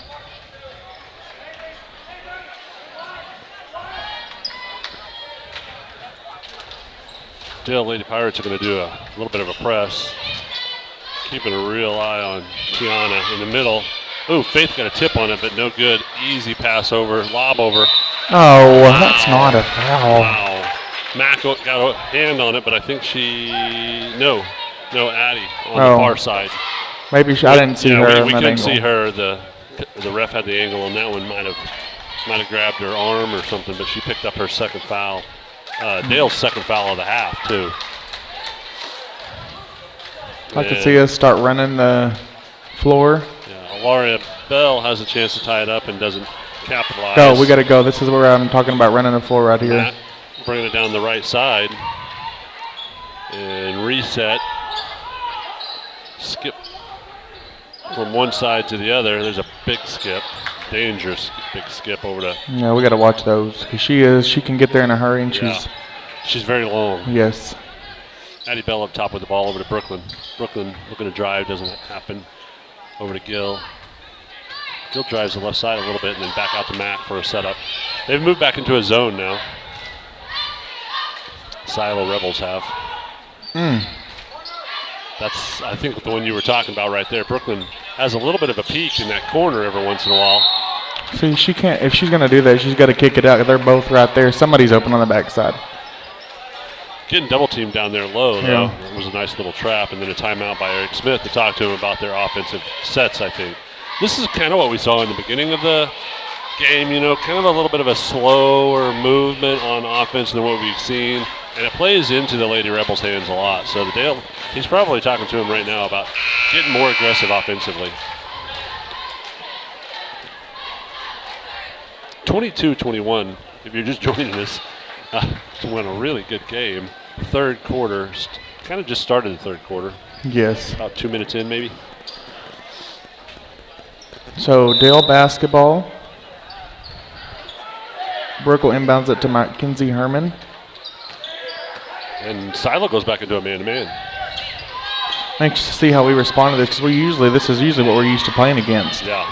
Dale Lady Pirates are going to do a little bit of a press. Keeping a real eye on Tiana in the middle. Ooh, Faith got a tip on it, but no good. Easy pass over, lob over. Oh, wow. That's not a foul. Wow. Mac got a hand on it, but I think no, Addie on the far side. Maybe I didn't see her. We couldn't see her. The ref had the angle on that one. Might have grabbed her arm or something, but she picked up her second foul. Dale's second foul of the half too. I'd like to see us start running the floor. Yeah, Alaria Bell has a chance to tie it up and doesn't capitalize. Go, we got to go. This is where I'm talking about running the floor right here. Matt bringing it down the right side. And reset. Skip from one side to the other. There's a big skip. Dangerous big skip over to. Yeah, we got to watch those. Cause she can get there in a hurry, and she's very long. Yes. Addie Bell up top with the ball over to Brooklyn. Brooklyn looking to drive, doesn't happen. Over to Gill. Gill drives the left side a little bit and then back out to Matt for a setup. They've moved back into a zone now. Silo Rebels have. That's, I think, the one you were talking about right there. Brooklyn has a little bit of a peek in that corner every once in a while. See, she can't. If she's going to do that, she's got to kick it out. They're both right there. Somebody's open on the backside. Getting double teamed down there low, though. It was a nice little trap, and then a timeout by Eric Smith to talk to him about their offensive sets, I think. This is kind of what we saw in the beginning of the game, kind of a little bit of a slower movement on offense than what we've seen. And it plays into the Lady Rebels' hands a lot. So he's probably talking to him right now about getting more aggressive offensively. 22-21, if you're just joining us. Went a really good game. Third quarter, kind of just started the third quarter. Yes. About 2 minutes in, maybe. So Dale basketball. Brooke will inbounds it to Mackenzie Herman. And Silo goes back into a man-to-man. Anxious to see how we respond to this, because this is usually what we're used to playing against. Yeah.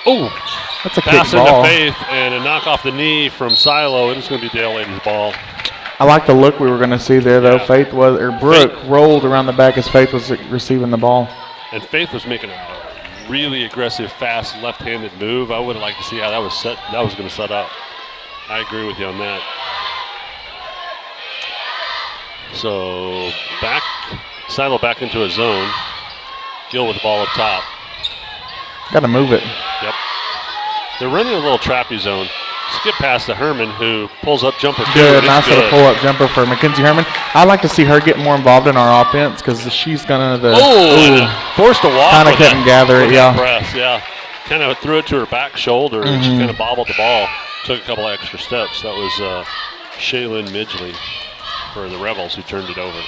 Oh, that's a pass kick ball. Into Faith and a knock off the knee from Silo, and it's going to be Dale Lady's ball. I like the look we were going to see there, though. Brooke rolled around the back as Faith was receiving the ball. And Faith was making a really aggressive, fast, left-handed move. I would have liked to see how that was set. That was going to set up. I agree with you on that. So Silo back into a zone. Gill with the ball up top. Got to move it. Yep. They're running a little trappy zone. Skip past to Herman, who pulls up jumper. Good, nice little pull-up jumper for Mackenzie Herman. I'd like to see her get more involved in our offense because she's gonna forced to walk. Kind of couldn't gather it, press, kind of threw it to her back shoulder, and she kind of bobbled the ball. Took a couple extra steps. That was Shaylin Midgley for the Rebels who turned it over.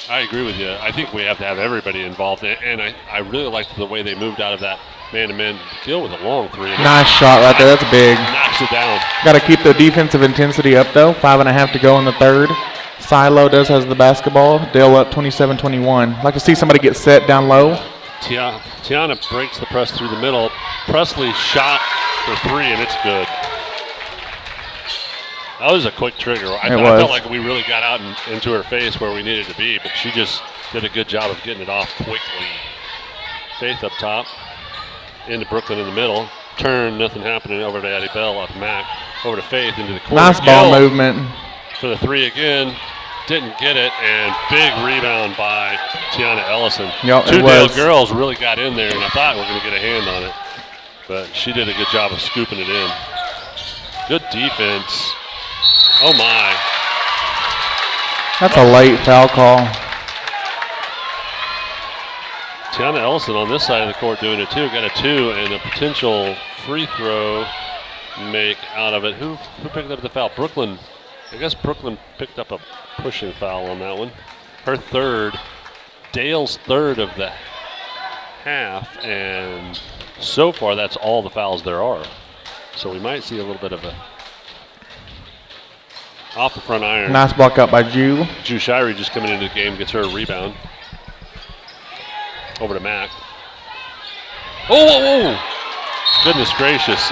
I agree with you. I think we have to have everybody involved, and I really liked the way they moved out of that man-to-man. Gill with a long three. Nice shot right there. That's big. Knocks it down. Got to keep the defensive intensity up, though. 5.5 to go in the third. Silo has the basketball. Dale up 27-21. Like to see somebody get set down low. Tiana breaks the press through the middle. Presley shot for three, and it's good. That was a quick trigger. I felt like we really got out into her face where we needed to be, but she just did a good job of getting it off quickly. Faith up top. Into Brooklyn in the middle. Turn, nothing happening. Over to Addie Bell, off Mac. Over to Faith, into the corner. Nice ball movement. For the three again. Didn't get it, and big rebound by Tiana Ellison. Yep, Two Dale girls really got in there, and I thought we were going to get a hand on it. But she did a good job of scooping it in. Good defense. Oh, my. That's a late foul call. Tiana Ellison on this side of the court doing it too. Got a 2 and a potential free throw make out of it. Who picked up the foul? Brooklyn. I guess Brooklyn picked up a pushing foul on that one. Her third. Dale's third of the half, and so far that's all the fouls there are. So we might see a little bit of a off the front iron. Nice block out by Ju. Ju Shirey just coming into the game, gets her a rebound. Over to Mack. Oh, whoa, whoa. Goodness gracious.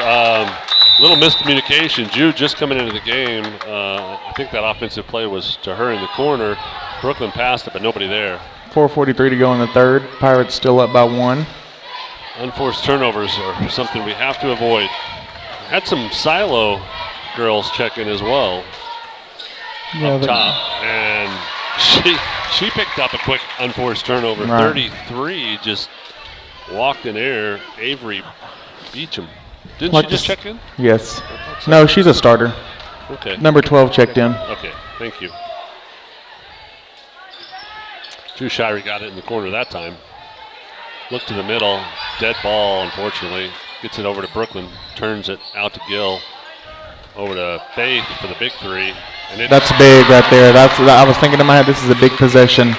Little miscommunication. Ju just coming into the game. I think that offensive play was to her in the corner. Brooklyn passed it, but nobody there. 4:43 to go in the third. Pirates still up by 1. Unforced turnovers are something we have to avoid. Had some Silo girls check in as well. Yeah, up top. And she picked up a quick unforced turnover. Right. 33 just walked in air. Avery Beecham. Didn't Like she just this- check in? Yes. No, she's a starter. Okay. Number 12 checked in. Okay, thank you. Drew Shirey got it in the corner that time. Look to the middle. Dead ball, unfortunately. Gets it over to Brooklyn. Turns it out to Gill. Over to Faith for the big 3. And That's big right there. I was thinking in my head, this is a big possession.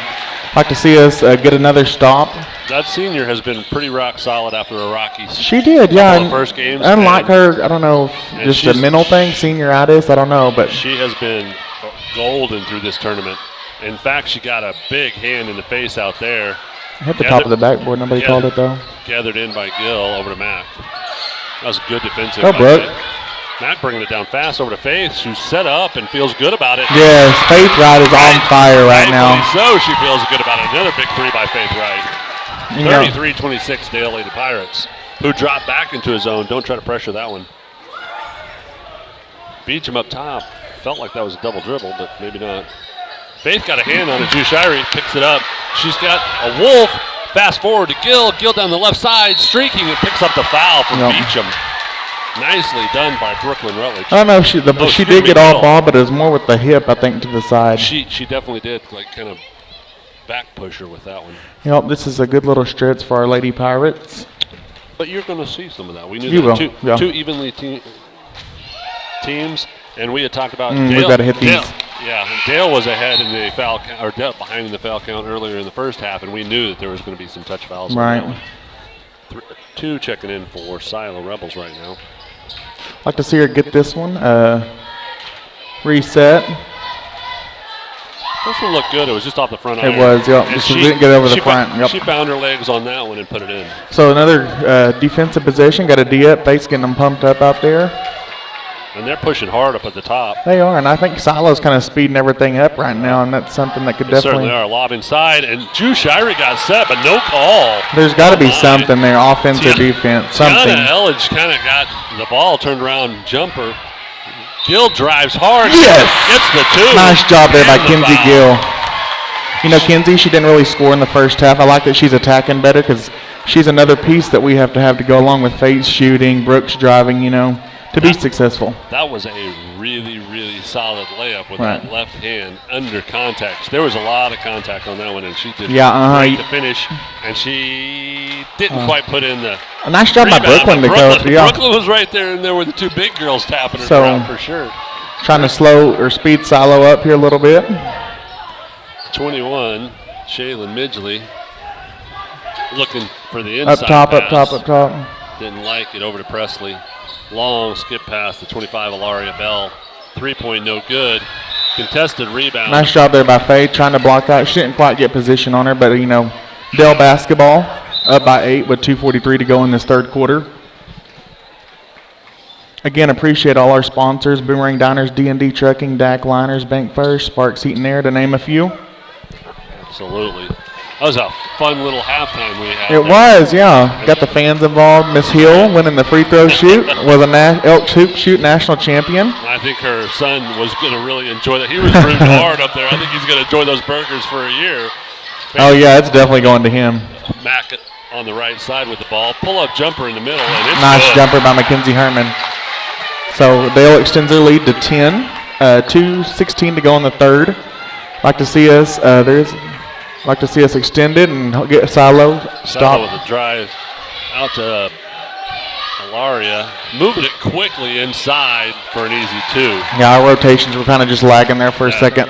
Like to see us get another stop. that senior has been pretty rock solid after a rocky She did, yeah. couple of and first games. Unlike and- her, I don't know, and just a she's- mental thing, senioritis, I don't know, but She has been golden through this tournament. In fact, she got a big hand in the face out there. hit the top of the backboard. Nobody Yeah. called it though. Gathered in by Gill over to Mack. That was good defensive. Go, by Brooke. Mack. Mack bringing it down fast over to Faith, who's set up and feels good about it. Yes, Faith Wright is on fire right now. Rightfully so, she feels good about it. Another big 3 by Faith Wright. You know, 33-26 Dale Lady Pirates, who dropped back into his zone. Don't try to pressure that one. Beecham up top. Felt like that was a double dribble, but maybe not. Faith got a hand on it. Drew Shirey picks it up. She's got a Wolf. Fast forward to Gill. Gill down the left side, streaking, and picks up the foul from Yep. Beecham. Nicely done by Brooklyn Rutledge. I don't know if she excuse did me, get all Gill. ball, but it was more with the hip, I think, to the side. She definitely did, like kind of back pusher with that one. Yep, this is a good little stretch for our Lady Pirates. But you're going to see some of that. We knew You that will, two yeah. evenly teams, and we had talked about we Dale. gotta hit these. Yeah, and Dale was ahead in the foul count, or behind in the foul count earlier in the first half, and we knew that there was going to be some touch fouls. on Right. that one. 2 checking in for Silo Rebels right now. Like to see her get this one. Reset. This one looked good. It was just off the front It iron. was, yep. And She didn't get over the she front, yep. She found her legs on that one and put it in. So another defensive possession. Got a D up. Faith's getting them pumped up out there. And they're pushing hard up at the top. They are, and I think Silo's kind of speeding everything up right now, and that's something that could They certainly definitely. are. Lob inside, and Drew Shirey got set, but no call. There's got to be Oh, my. something there, offense or Tiana- defense, something. Tiana Elledge kind of got the ball turned around jumper. Gill drives hard. Yes! Gets the 2. Nice job there by and the Kinsey foul. Gill. You know, Kinsey, she didn't really score in the first half. I like that she's attacking better because she's another piece that we have to go along with Faith's shooting, Brooks driving, you know, to be successful. That was a really, really solid layup with Right. that left hand under contact. There was a lot of contact on that one, and she did Yeah, great to finish. And she didn't quite put in the A nice job by rebound, Brooklyn to but go. Brooklyn, Yeah, Brooklyn was right there, and there were the 2 big girls tapping her So- around for sure. trying to slow or speed Silo up here a little bit. 21, Shaylin Midgley looking for the Up inside top, pass. up top, up top. Didn't like it. Over to Presley. Long skip pass to 25, Ilaria Bell. 3-point, no good. Contested rebound. Nice job there by Faith trying to block out. She didn't quite get position on her, but, you know, Dell basketball up by 8 with 2:43 to go in this third quarter. Again, appreciate all our sponsors, Boomerang Diners, D&D Trucking, DAC Liners, Bank First, Sparks Heat and Air, to name a few. Absolutely. That was a fun little halftime we had. It was, yeah. Got the fans involved. Miss Hill winning the free throw shoot, was a Elk Hoop Shoot national champion. I think her son was going to really enjoy that. He was rooting hard up there. I think he's going to enjoy those burgers for a year. Oh, yeah, it's definitely going to him. Mack on the right side with the ball. Pull-up jumper in the middle, and it's Nice good. jumper by Mackenzie Herman. So Dale extends their lead to 10. 2:16 to go in the third. Like to see us. There's Like to see us extend it and get Silo Silo stop. with a drive out to Alaria. Moving it quickly inside for an easy 2. Yeah, our rotations were kind of just lagging there for a second.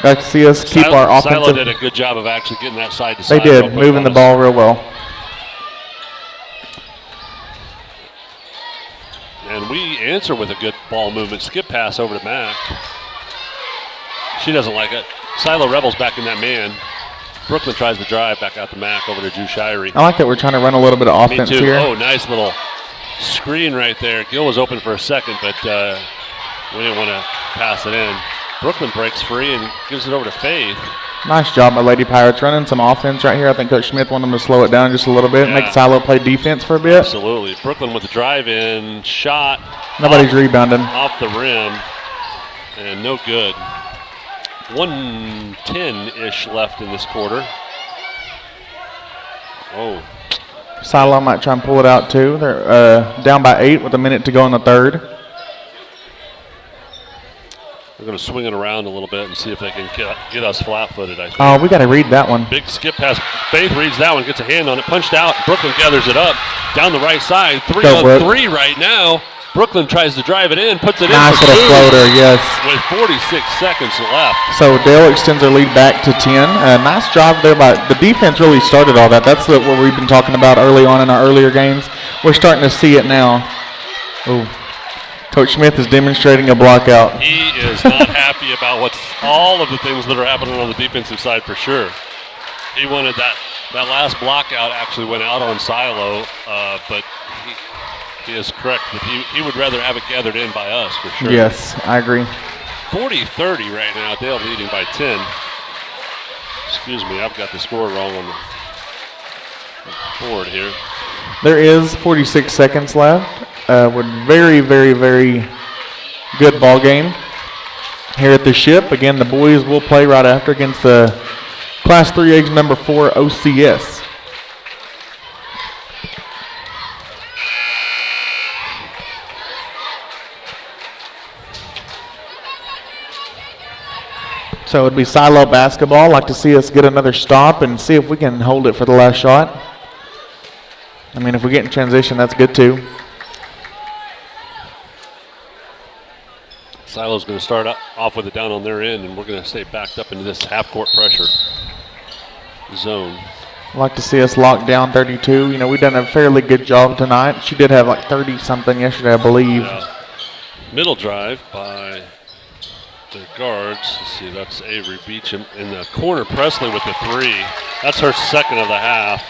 Like to see us keep our offensive. Silo did a good job of actually getting that side to They side. did, moving the ball real well. And we answer with a good ball movement. Skip pass over to Mack. She doesn't like it. Silo Rebels back in that man. Brooklyn tries to drive back out to Mack over to Drew Shirey. I like that we're trying to run a little bit of offense Me too. here. Oh, nice little screen right there. Gill was open for a second, but we didn't want to pass it in. Brooklyn breaks free and gives it over to Faith. Nice job by Lady Pirates running some offense right here. I think Coach Smith wanted them to slow it down just a little bit, Yeah. make Silo play defense for a bit. Absolutely. Brooklyn with the drive-in shot. Nobody's rebounding. Off the rim, and no good. 1:10-ish left in this quarter. Oh, Silo might try and pull it out too. They're down by 8 with a minute to go in the third. they're going to swing it around a little bit and see if they can get us flat-footed, I think. Oh, we got to read that one. Big skip pass. Faith reads that one, gets a hand on it, punched out. Brooklyn gathers it up down the right side. 3-on-3 right now. Brooklyn tries to drive it in, puts it Nice in for little 2 floater, yes. with 46 seconds left. So Dale extends their lead back to 10. Nice job there by the defense. Really started all that. That's what we've been talking about early on in our earlier games. We're starting to see it now. Oh, Coach Smith is demonstrating a block out. He is not happy about all of the things that are happening on the defensive side for sure. He wanted that last block out actually went out on Silo, but he is correct that he would rather have it gathered in by us for sure. Yes, I agree. 40-30 right now. Dale leading by 10. Excuse me, I've got the score wrong on the board here. There is 46 seconds left. With very, very, very good ball game here at the Ship. Again, the boys will play right after against the Class 3A number 4 OCS. So it'd be Silo basketball. Like to see us get another stop and see if we can hold it for the last shot. I mean, if we get in transition, that's good too. Silo's going to start off with it down on their end, and we're going to stay backed up into this half-court pressure zone. I'd like to see us lock down 32. You know, we've done a fairly good job tonight. She did have like 30-something yesterday, I believe. Middle drive by the guards. Let's see, that's Avery Beecham. In the corner, Presley with the 3. That's her second of the half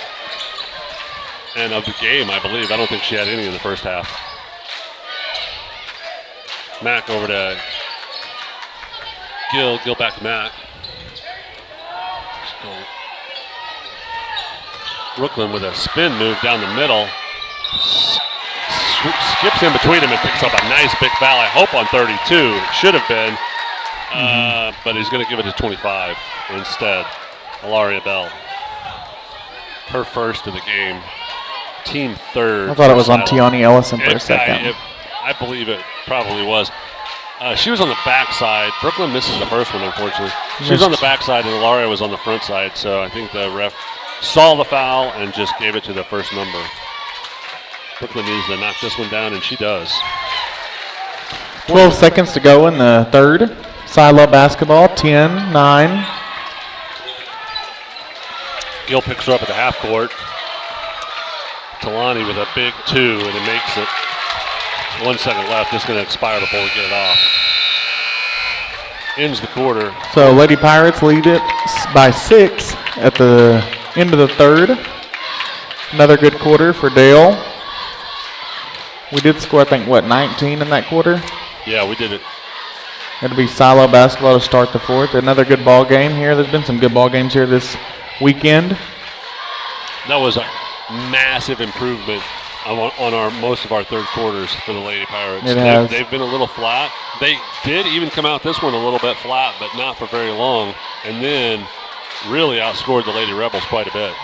and of the game, I believe. I don't think she had any in the first half. Mack over to Gill. Gill back to Mack. Brooklyn with a spin move down the middle. Skips in between him and picks up a nice big foul, I hope on 32. Should have been. But he's going to give it to 25 instead. Alaria Bell. Her first of the game. Team third. I thought it was on Tiani Ellison for a second. I believe it probably was. She was on the backside. Brooklyn misses the first one, unfortunately. She was on the backside, and Alaria was on the front side, so I think the ref saw the foul and just gave it to the first number. Brooklyn needs to knock this one down, and she does. 12 seconds to go in the third. Silo basketball, 10-9. Gill picks her up at the half court. Talani with a big 2, and it makes it 1 second left. It's going to expire before we get it off. Ends the quarter. So Lady Pirates lead it by 6 at the end of the third. Another good quarter for Dale. We did score, I think, 19 in that quarter? Yeah, we did it. It'll be Silo basketball to start the fourth. Another good ball game here. There's been some good ball games here this weekend. That was a massive improvement on most of our third quarters for the Lady Pirates. They've been a little flat. They did even come out this one a little bit flat, but not for very long. And then really outscored the Lady Rebels quite a bit.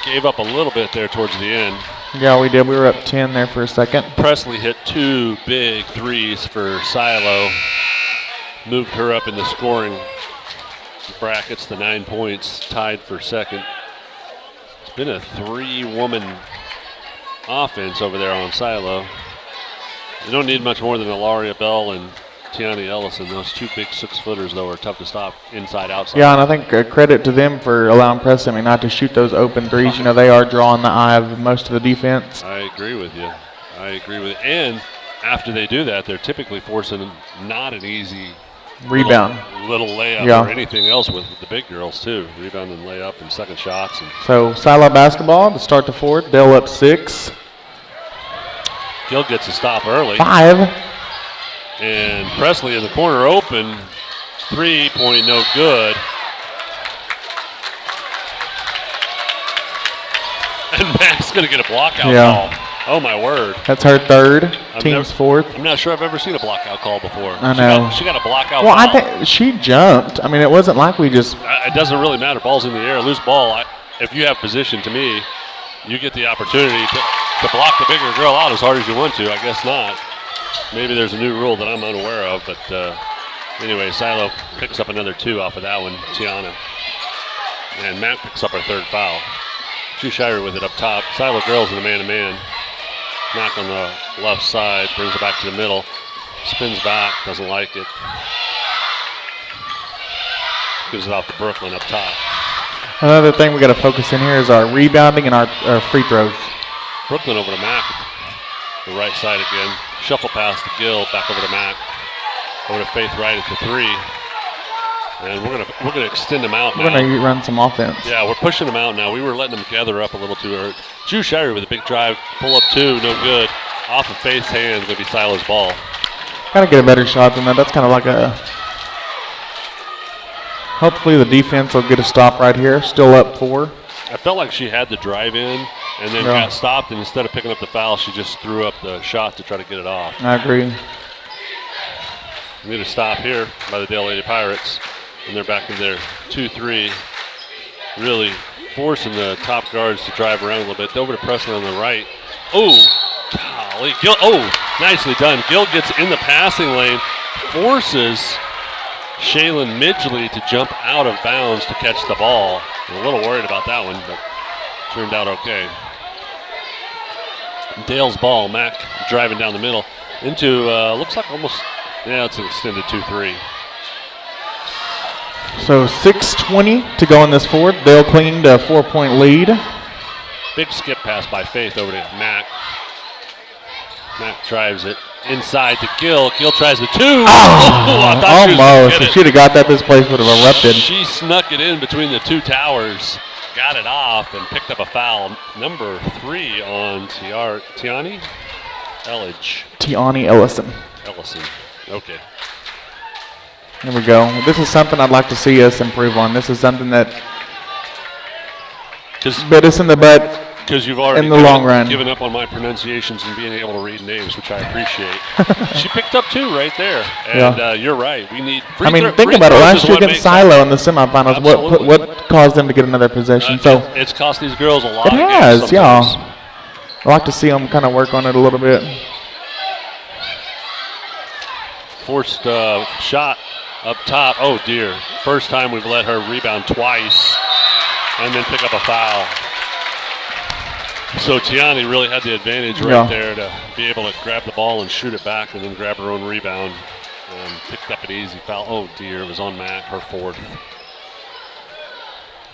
gave up a little bit there towards the end. Yeah, we did. We were up 10 there for a second. Presley hit 2 big threes for Silo. Moved her up in the scoring brackets to 9 points, tied for second. It's been a 3-woman offense over there on Silo. You don't need much more than Ilaria Bell and Tiani Ellison. Those 2 big 6-footers, though, are tough to stop inside, outside. Yeah, and I think credit to them for allowing Preston not to shoot those open threes. You know, they are drawing the eye of most of the defense. I agree with you. And after they do that, they're typically forcing not an easy Rebound. Little layup Yeah. or anything else with the big girls, too. Rebound and layup and second shots. And So Silo basketball to start the fourth. Dale up 6. Gill gets a stop early. 5. And Presley in the corner open. 3-point no good. And Mac's going to get a blockout call. Oh, my word. That's her third. Team's fourth. I'm not sure I've ever seen a blockout call before. I know. She got a blockout Well, call. I think she jumped. I mean, it wasn't like we just. It doesn't really matter. Ball's in the air, loose ball. If you have position, to me, you get the opportunity to block the bigger girl out as hard as you want to. I guess not. Maybe there's a new rule that I'm unaware of, but anyway, Silo picks up another 2 off of that one, Tiana. And Matt picks up her 3rd foul. Drew Shire with it up top. Silo girls in the man-to-man. Mack on the left side, brings it back to the middle. Spins back, doesn't like it. Gives it off to Brooklyn up top. Another thing we got to focus in here is our rebounding and our free throws. Brooklyn over to Mack. The right side again. Shuffle pass to Gill, back over to Mack. Over to Faith Wright at the 3. And we're gonna extend them out now. We're going to run some offense. Yeah, we're pushing them out now. We were letting them gather up a little too early. Drew Shire with a big drive, pull up 2, no good. Off of Faith's hands, going to be Silo's ball. Got to get a better shot than that. That's kind of like a. Hopefully the defense will get a stop right here. Still up 4. I felt like she had the drive in and then got stopped, and instead of picking up the foul, she just threw up the shot to try to get it off. I agree. We need a stop here by the Dale Lady Pirates. And they're back in their 2-3, really forcing the top guards to drive around a little bit. Over to Presley on the right. Oh, golly. Gill, nicely done. Gill gets in the passing lane, forces Shaylin Midgley to jump out of bounds to catch the ball. I'm a little worried about that one, but turned out okay. Dale's ball. Mack driving down the middle into, looks like almost, it's an extended 2-3. So 6:20 to go in this fourth. Dale clinging to a 4-point lead. Big skip pass by Faith over to Mack. Mack drives it inside to Gill. Gill tries the 2. I thought Almost. If she'd have got that, this place would have erupted. She snuck it in between the 2 towers, got it off, and picked up a foul. Number 3 on Tiani Elledge. Tiani Ellison. Okay. There we go. This is something I'd like to see us improve on. This is something that bit us in the butt because you've already in the long run given up on my pronunciations and being able to read names, which I appreciate. She picked up 2 right there, and you're right. We need. Think about it. Last year against Silo in the semifinals, what caused them to get another possession? It's cost these girls a lot. It has, yeah. I like to see them kind of work on it a little bit. Forced shot. Up top, oh dear. First time we've let her rebound twice and then pick up a foul. So Tiani really had the advantage right there to be able to grab the ball and shoot it back and then grab her own rebound and picked up an easy foul. Oh dear, it was on Mack, her 4th.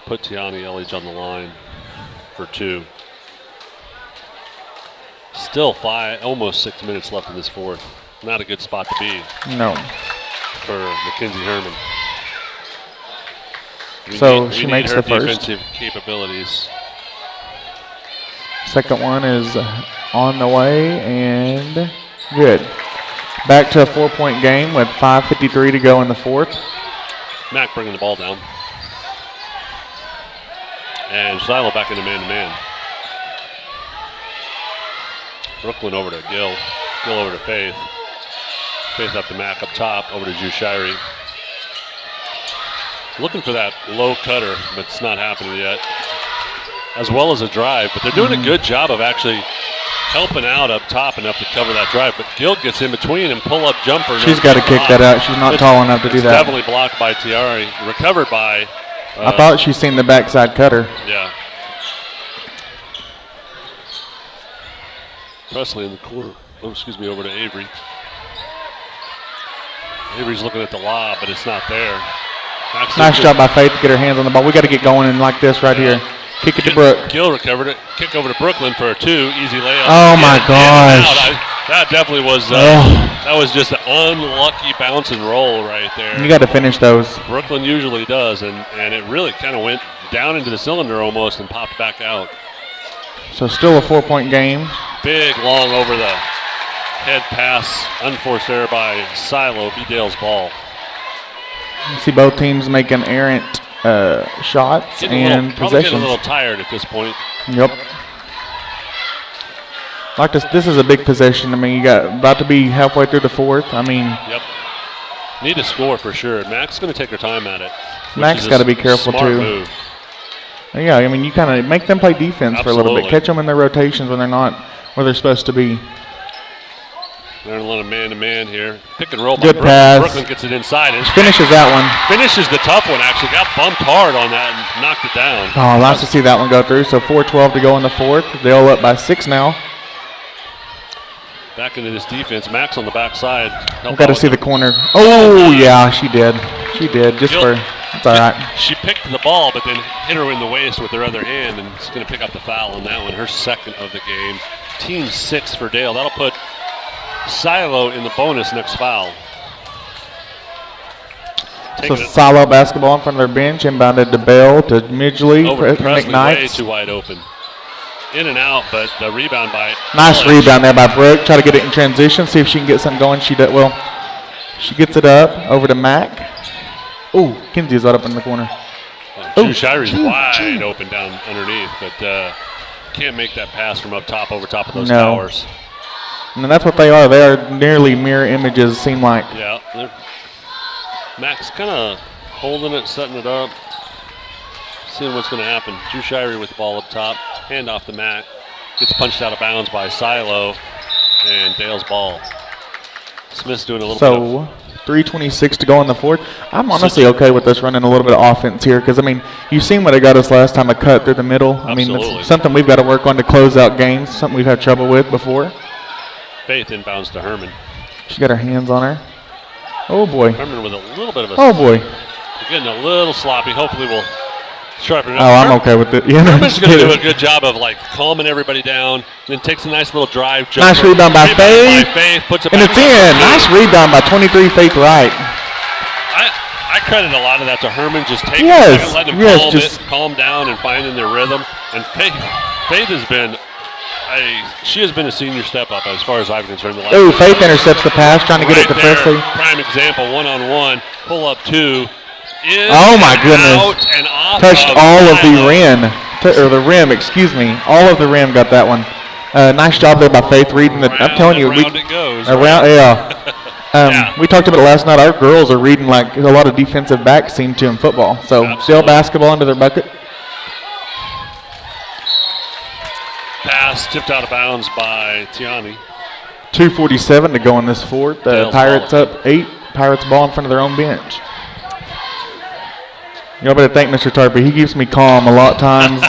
Put Tiani Elledge on the line for 2. Still almost 6 minutes left in this 4th. Not a good spot to be. No. For Mackenzie Herman. She makes the first. Defensive capabilities. Second one is on the way and good. Back to a 4-point game with 5:53 to go in the 4th. Mack bringing the ball down. And Silo back into man-to-man. Brooklyn over to Gill. Gill over to Faith. Faith up to Mack up top, over to Drew Shirey. Looking for that low cutter, but it's not happening yet. as well as a drive, but they're doing a good job of actually helping out up top enough to cover that drive. But Gill gets in between and pull-up jumper. She's got to kick that out. She's not tall enough to do that. Definitely blocked by Tiari. Recovered by. I thought she's seen the backside cutter. Yeah. Presley in the corner. Oh, excuse me, over to Avery. Avery's looking at the lob, but it's not there. Nice job by Faith to get her hands on the ball. We got to get going in like this right here. Kick it to Brooke. Gill recovered it. Kick over to Brooklyn for a 2. Easy layup. Oh, my gosh. That definitely was that was just an unlucky bounce and roll right there. You got to finish those. Brooklyn usually does, and it really kind of went down into the cylinder almost and popped back out. So still a 4-point game. Big, long over the head pass. Unforced error by Silo. B. Dale's ball. You see both teams making errant shots and probably possessions. getting a little tired at this point. Yep. Like this is a big possession. I mean, you got about to be halfway through the fourth. I mean, yep. Need to score for sure. Mac's going to take her time at it. Mac's got to be careful too. Move. Yeah, I mean, you kind of make them play defense for a little bit. Catch them in their rotations when they're not where they're supposed to be. They're in a little man-to-man here. Pick and roll. Good pass. Brooklyn gets it inside. And finishes that one. Finishes the tough one, actually. Got bumped hard on that and knocked it down. Oh, nice to see that one go through. So 4:12 to go in the fourth. They'll up by 6 now. Back into this defense. Max on the backside. We've got to see the corner. Oh, yeah, she did. She did. It's all right. She picked the ball, but then hit her in the waist with her other hand, and she's going to pick up the foul on that one. Her second of the game. Team 6 for Dale. That'll put Silo in the bonus next foul. So Silo basketball in front of their bench, inbounded to Bell, to Midgley, McKnight. Way too wide open. In and out, but the rebound by. Nice rebound there by Brooke. Try to get it in transition, see if she can get something going. She did well. She gets it up over to Mac. Ooh, Kenzie's right up in the corner. Drew Shire's wide open down underneath, but can't make that pass from up top over top of those towers. And that's what they are. They are nearly mirror images, seem like. Yeah. Mac's kind of holding it, setting it up, seeing what's going to happen. Drew Shirey with the ball up top. Hand off to Mac. Gets punched out of bounds by Silo. And Dale's ball. Smith's doing a little bit of 3:26 to go in the fourth. I'm honestly okay with us running a little bit of offense here because, I mean, you've seen what it got us last time, a cut through the middle. Absolutely. I mean, it's something we've got to work on to close out games, something we've had trouble with before. Faith inbounds to Herman. She got her hands on her. Oh, boy. Herman with a little bit of a... Oh, boy. We're getting a little sloppy. Hopefully we'll sharpen it up. Oh, I'm okay with it. Yeah, Herman's going to do a good job of, like, calming everybody down, then takes a nice little drive. Nice rebound by Faith. Puts it and it's in. Nice rebound by 23, Faith Wright. I credit a lot of that to Herman, just taking letting them calm down and finding their rhythm. And Faith has been... she has been a senior step up as far as I'm concerned. Oh, Faith intercepts the pass, trying to get it to Presley. Prime example, one-on-one, pull up 2. Oh my goodness! And off touched all of the rim, or the rim, excuse me. All of the rim got that one. Nice job there by Faith reading the. I'm telling you, around it goes. Around, yeah. We talked about it last night. Our girls are reading like a lot of defensive backs seem to in football. So still basketball into their bucket. Pass tipped out of bounds by Tiani. 2:47 to go in this fourth. Pirates up 8. Pirates ball in front of their own bench. Y'all better thank Mr. Tarpey. He keeps me calm a lot of times.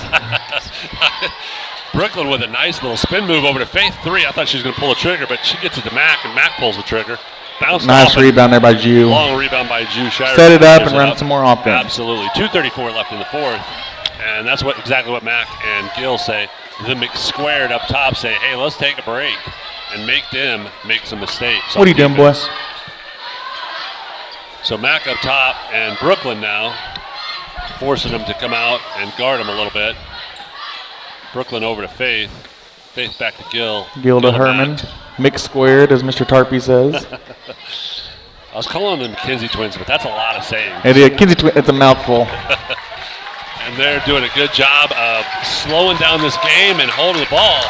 Brooklyn with a nice little spin move over to Faith 3. I thought she was going to pull the trigger, but she gets it to Mac, and Mac pulls the trigger. Bounced nice rebound there by Jew. Long rebound by Jew. Shire set it up and run some more offense. Absolutely. 2:34 left in the fourth. And that's exactly what Mac and Gill say. The McSquared up top say, hey, let's take a break and make them make some mistakes. What are you doing, boys? So Mac up top and Brooklyn now forcing them to come out and guard them a little bit. Brooklyn over to Faith. Faith back to Gill. Gill to Herman. McSquared, as Mr. Tarpey says. I was calling them Kinsey twins, but that's a lot of saying. It's a mouthful. And they're doing a good job of slowing down this game and holding the ball.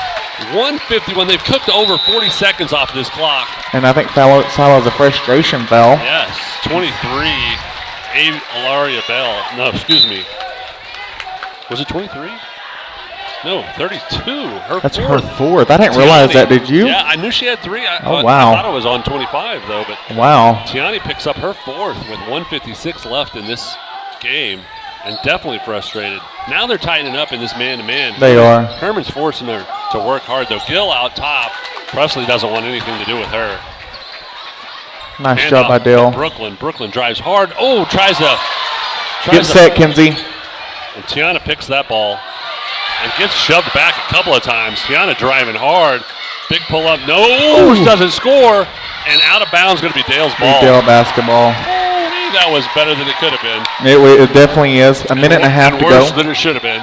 151. They've cooked over 40 seconds off of this clock. And I think Silo's a frustration foul. Yes. 23. Alaria Bell. No, excuse me. Was it 23? No, 32. That's her fourth. fourth. I didn't realize that. Did you? Yeah, I knew she had 3. Oh, wow. I thought it was on 25, though. But Wow. Tiani picks up her 4th with 1:56 left in this game, and definitely frustrated. Now they're tightening up in this man-to-man. They are. Herman's forcing her to work hard, though. Gill out top. Presley doesn't want anything to do with her. Nice Hand job off by to Dale. Brooklyn. Brooklyn drives hard. Oh, tries Get to set, Kinsey. and Tiana picks that ball and gets shoved back a couple of times. Tiana driving hard. Big pull up. No, doesn't score. And out of bounds going to be Dale's ball. Dale basketball. Oh, that was better than it could have been. It definitely is. A minute and a half to Worse go. than it should have been.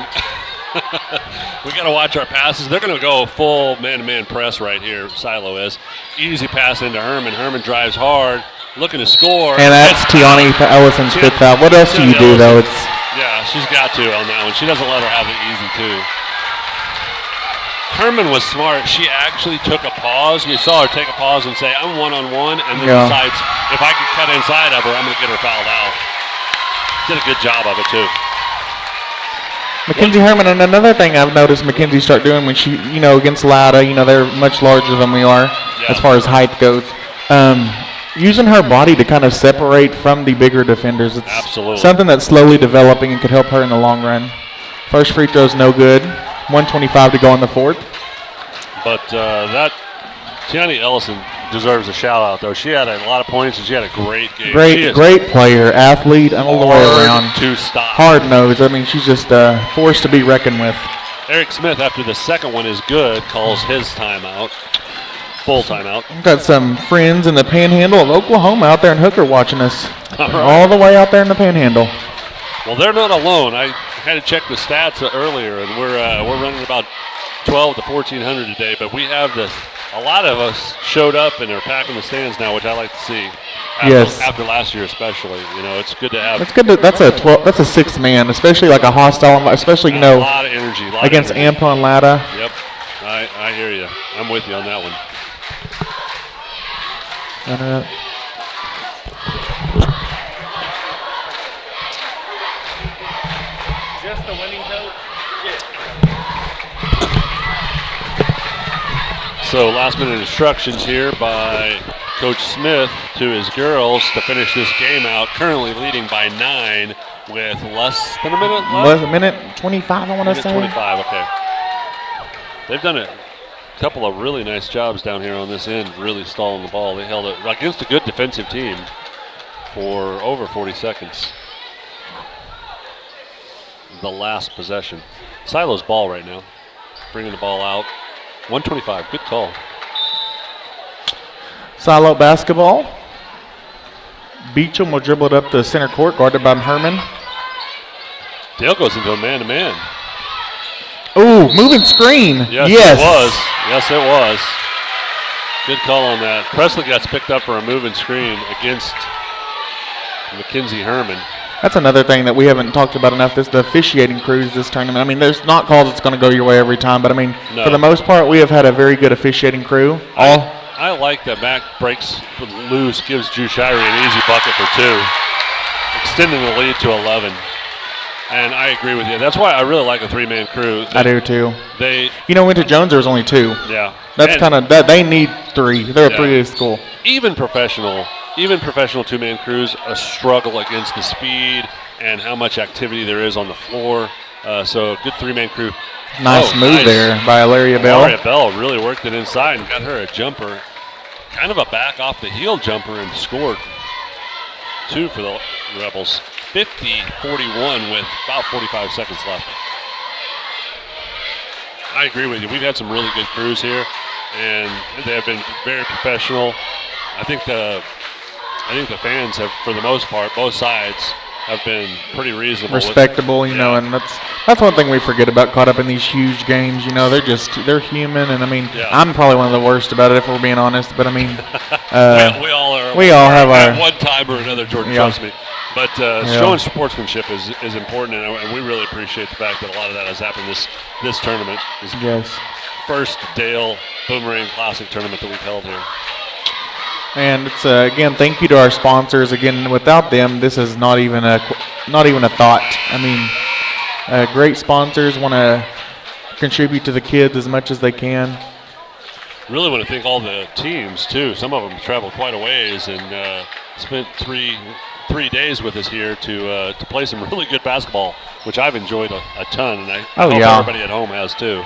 We got to watch our passes. They're going to go full man-to-man press right here. Silo is. Easy pass into Herman. Herman drives hard, looking to score. And that's Tiani Ellison's fifth foul. What else do you do, though? Yeah, she's got to on that one. She doesn't let her have it easy, too. Herman was smart. She actually took a pause. You saw her take a pause and say, I'm one-on-one, and then decides, if I can cut inside of her, I'm going to get her fouled out. Did a good job of it, too. Mackenzie Herman, and another thing I've noticed Mackenzie start doing when she, against Lada, they're much larger than we are as far as height goes. Using her body to kind of separate from the bigger defenders. It's Absolutely. something that's slowly developing and could help her in the long run. First free throw's no good. 1:25 to go in the fourth. But that Tiani Ellison deserves a shout out, though. She had a lot of points and she had a great game. Great player, athlete, all the way around. To stop. Hard nose. I mean, she's just a force to be reckoned with. Eric Smith, after the second one is good, calls his timeout. Full timeout. We've got some friends in the Panhandle of Oklahoma out there in Hooker watching us. All right. All the way out there in the Panhandle. Well, they're not alone. I had to check the stats earlier, and we're running about 12 to 1,400 today. But we have this. A lot of us showed up and are packing the stands now, which I like to see. After last year, especially, it's good to have. It's good. That's a 12. That's a sixth man, especially like a hostile, especially a lot of energy against Ampa and Lada. Yep, I hear you. I'm with you on that one. Just the winning coach? So last minute instructions here by Coach Smith to his girls to finish this game out. Currently leading by 9 with less than a minute left. A minute 25, I want to say. 25, okay. They've done a couple of really nice jobs down here on this end, really stalling the ball. They held it against a good defensive team for over 40 seconds. The last possession. Silo's ball right now. Bringing the ball out. 125, good call. Silo basketball. Beecham will dribble it up the center court, guarded by Herman. Dale goes into a man-to-man. Ooh, moving screen. Yes, it was. Yes, it was. Good call on that. Presley gets picked up for a moving screen against Mackenzie Herman. That's another thing that we haven't talked about enough. The officiating crews this tournament. I mean, there's not calls that's going to go your way every time, but I mean, for the most part, we have had a very good officiating crew. I like that Mac breaks loose, gives Drew Shirey an easy bucket for 2, extending the lead to 11. And I agree with you. That's why I really like a 3-man crew. I do too. They, Winter Jones, there's only 2. Yeah. That's kind of that. They need 3. They're a 3A school. Even professional 2-man crews struggle against the speed and how much activity there is on the floor. So a good 3-man crew. Nice move there by Ilaria Bell. Ilaria Bell really worked it inside and got her a jumper. Kind of a back off the heel jumper and scored 2 for the Rebels. 50-41 with about 45 seconds left. I agree with you. We've had some really good crews here, and they have been very professional. I think the fans have, for the most part, both sides have been pretty reasonable. Respectable, and that's one thing we forget about caught up in these huge games. They're human, and I mean, I'm probably one of the worst about it if we're being honest. But I mean, we all are. We all have our one time or another, Jordan. Trust me. But showing sportsmanship is important, and we really appreciate the fact that a lot of that has happened this tournament. Yes. First Dale Boomerang Classic tournament that we've held here. And it's again, thank you to our sponsors. Again, without them, this is not even a thought. I mean, great sponsors want to contribute to the kids as much as they can. Really want to thank all the teams too. Some of them traveled quite a ways and spent three days with us here to play some really good basketball, which I've enjoyed a ton, and I hope everybody at home has too.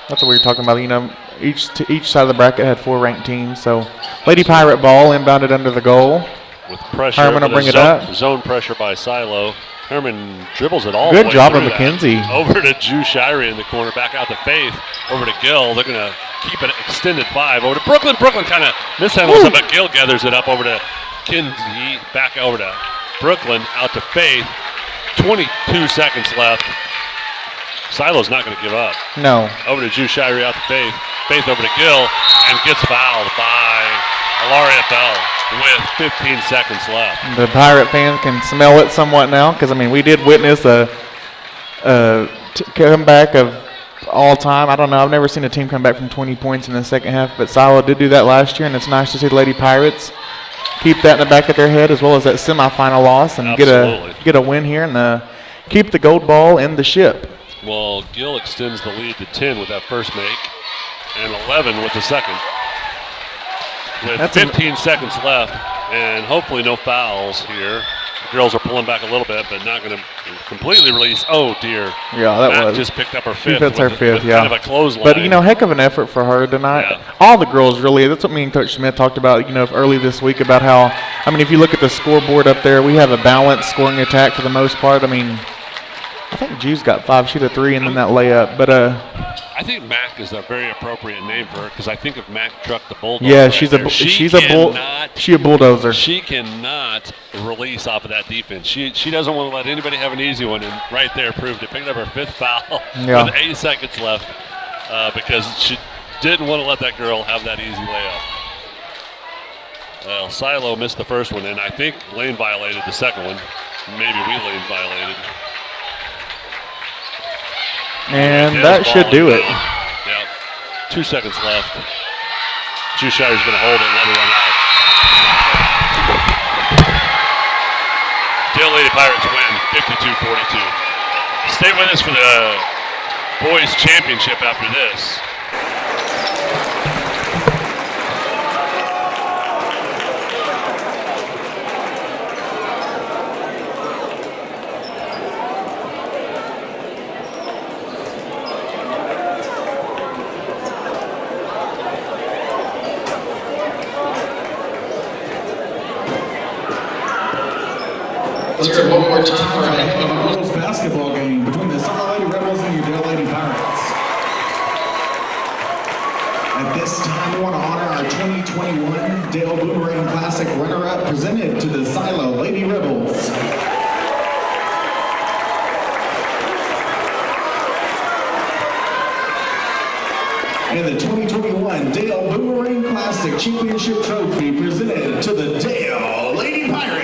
That's what we were talking about. You know, each side of the bracket had 4 ranked teams. So, Lady Pirate ball inbounded under the goal. With pressure, Herman will bring it up. Zone pressure by Silo. Herman dribbles it all. Good job of McKenzie. Over to Drew Shirey in the corner, back out to Faith. Over to Gill. They're going to keep an extended 5. Over to Brooklyn. Brooklyn kind of mishandles it, but Gill gathers it up over to Kinsey. Back over to Brooklyn, out to Faith. 22 seconds left. Silo's not going to give up. No. Over to Drew Shirey, out to Faith. Faith over to Gill, and gets fouled by Alaria Bell with 15 seconds left. The Pirate fans can smell it somewhat now, because, I mean, we did witness a comeback of all time. I don't know. I've never seen a team come back from 20 points in the second half, but Silo did do that last year, and it's nice to see the Lady Pirates keep that in the back of their head, as well as that semifinal loss, and get a win here and keep the gold ball in the ship. Well, Gill extends the lead to 10 with that first make, and 11 with the second. With 15 seconds left, and hopefully no fouls here. The girls are pulling back a little bit, but not going to completely release. Oh, dear. Yeah, that Matt was. just picked up her She fifth. fits her fifth, yeah. Kind of a clothesline. But, you know, heck of an effort for her tonight. Yeah. All the girls really, that's what me and Coach Smith talked about, you know, early this week about how, I mean, if you look at the scoreboard up there, we have a balanced scoring attack for the most part. I mean, I think Juice got 5, she had 3, and then that layup. But I think Mac is a very appropriate name for her because I think of Mac Truck the Bulldog. yeah, right she's there. a bulldozer. She cannot release off of that defense. She doesn't want to let anybody have an easy one, and right there proved it. Picked up her 5th foul with 8 seconds left because she didn't want to let that girl have that easy layup. Well, Silo missed the first one, and I think Lane violated the second one. Maybe we Lane violated. And that should do it. Yeah. 2 seconds left. Drew Shire's going to hold it and let it run out. Dale Lady Pirates win 52-42. Stay with us for the boys championship after this. Let's hear it one more time for a girls basketball game between the Summer Lady Rebels and your Dale Lady Pirates. At this time, we want to honor our 2021 Dale Boomerang Classic runner-up presented to the Silo Lady Rebels. And the 2021 Dale Boomerang Classic Championship Trophy presented to the Dale Lady Pirates.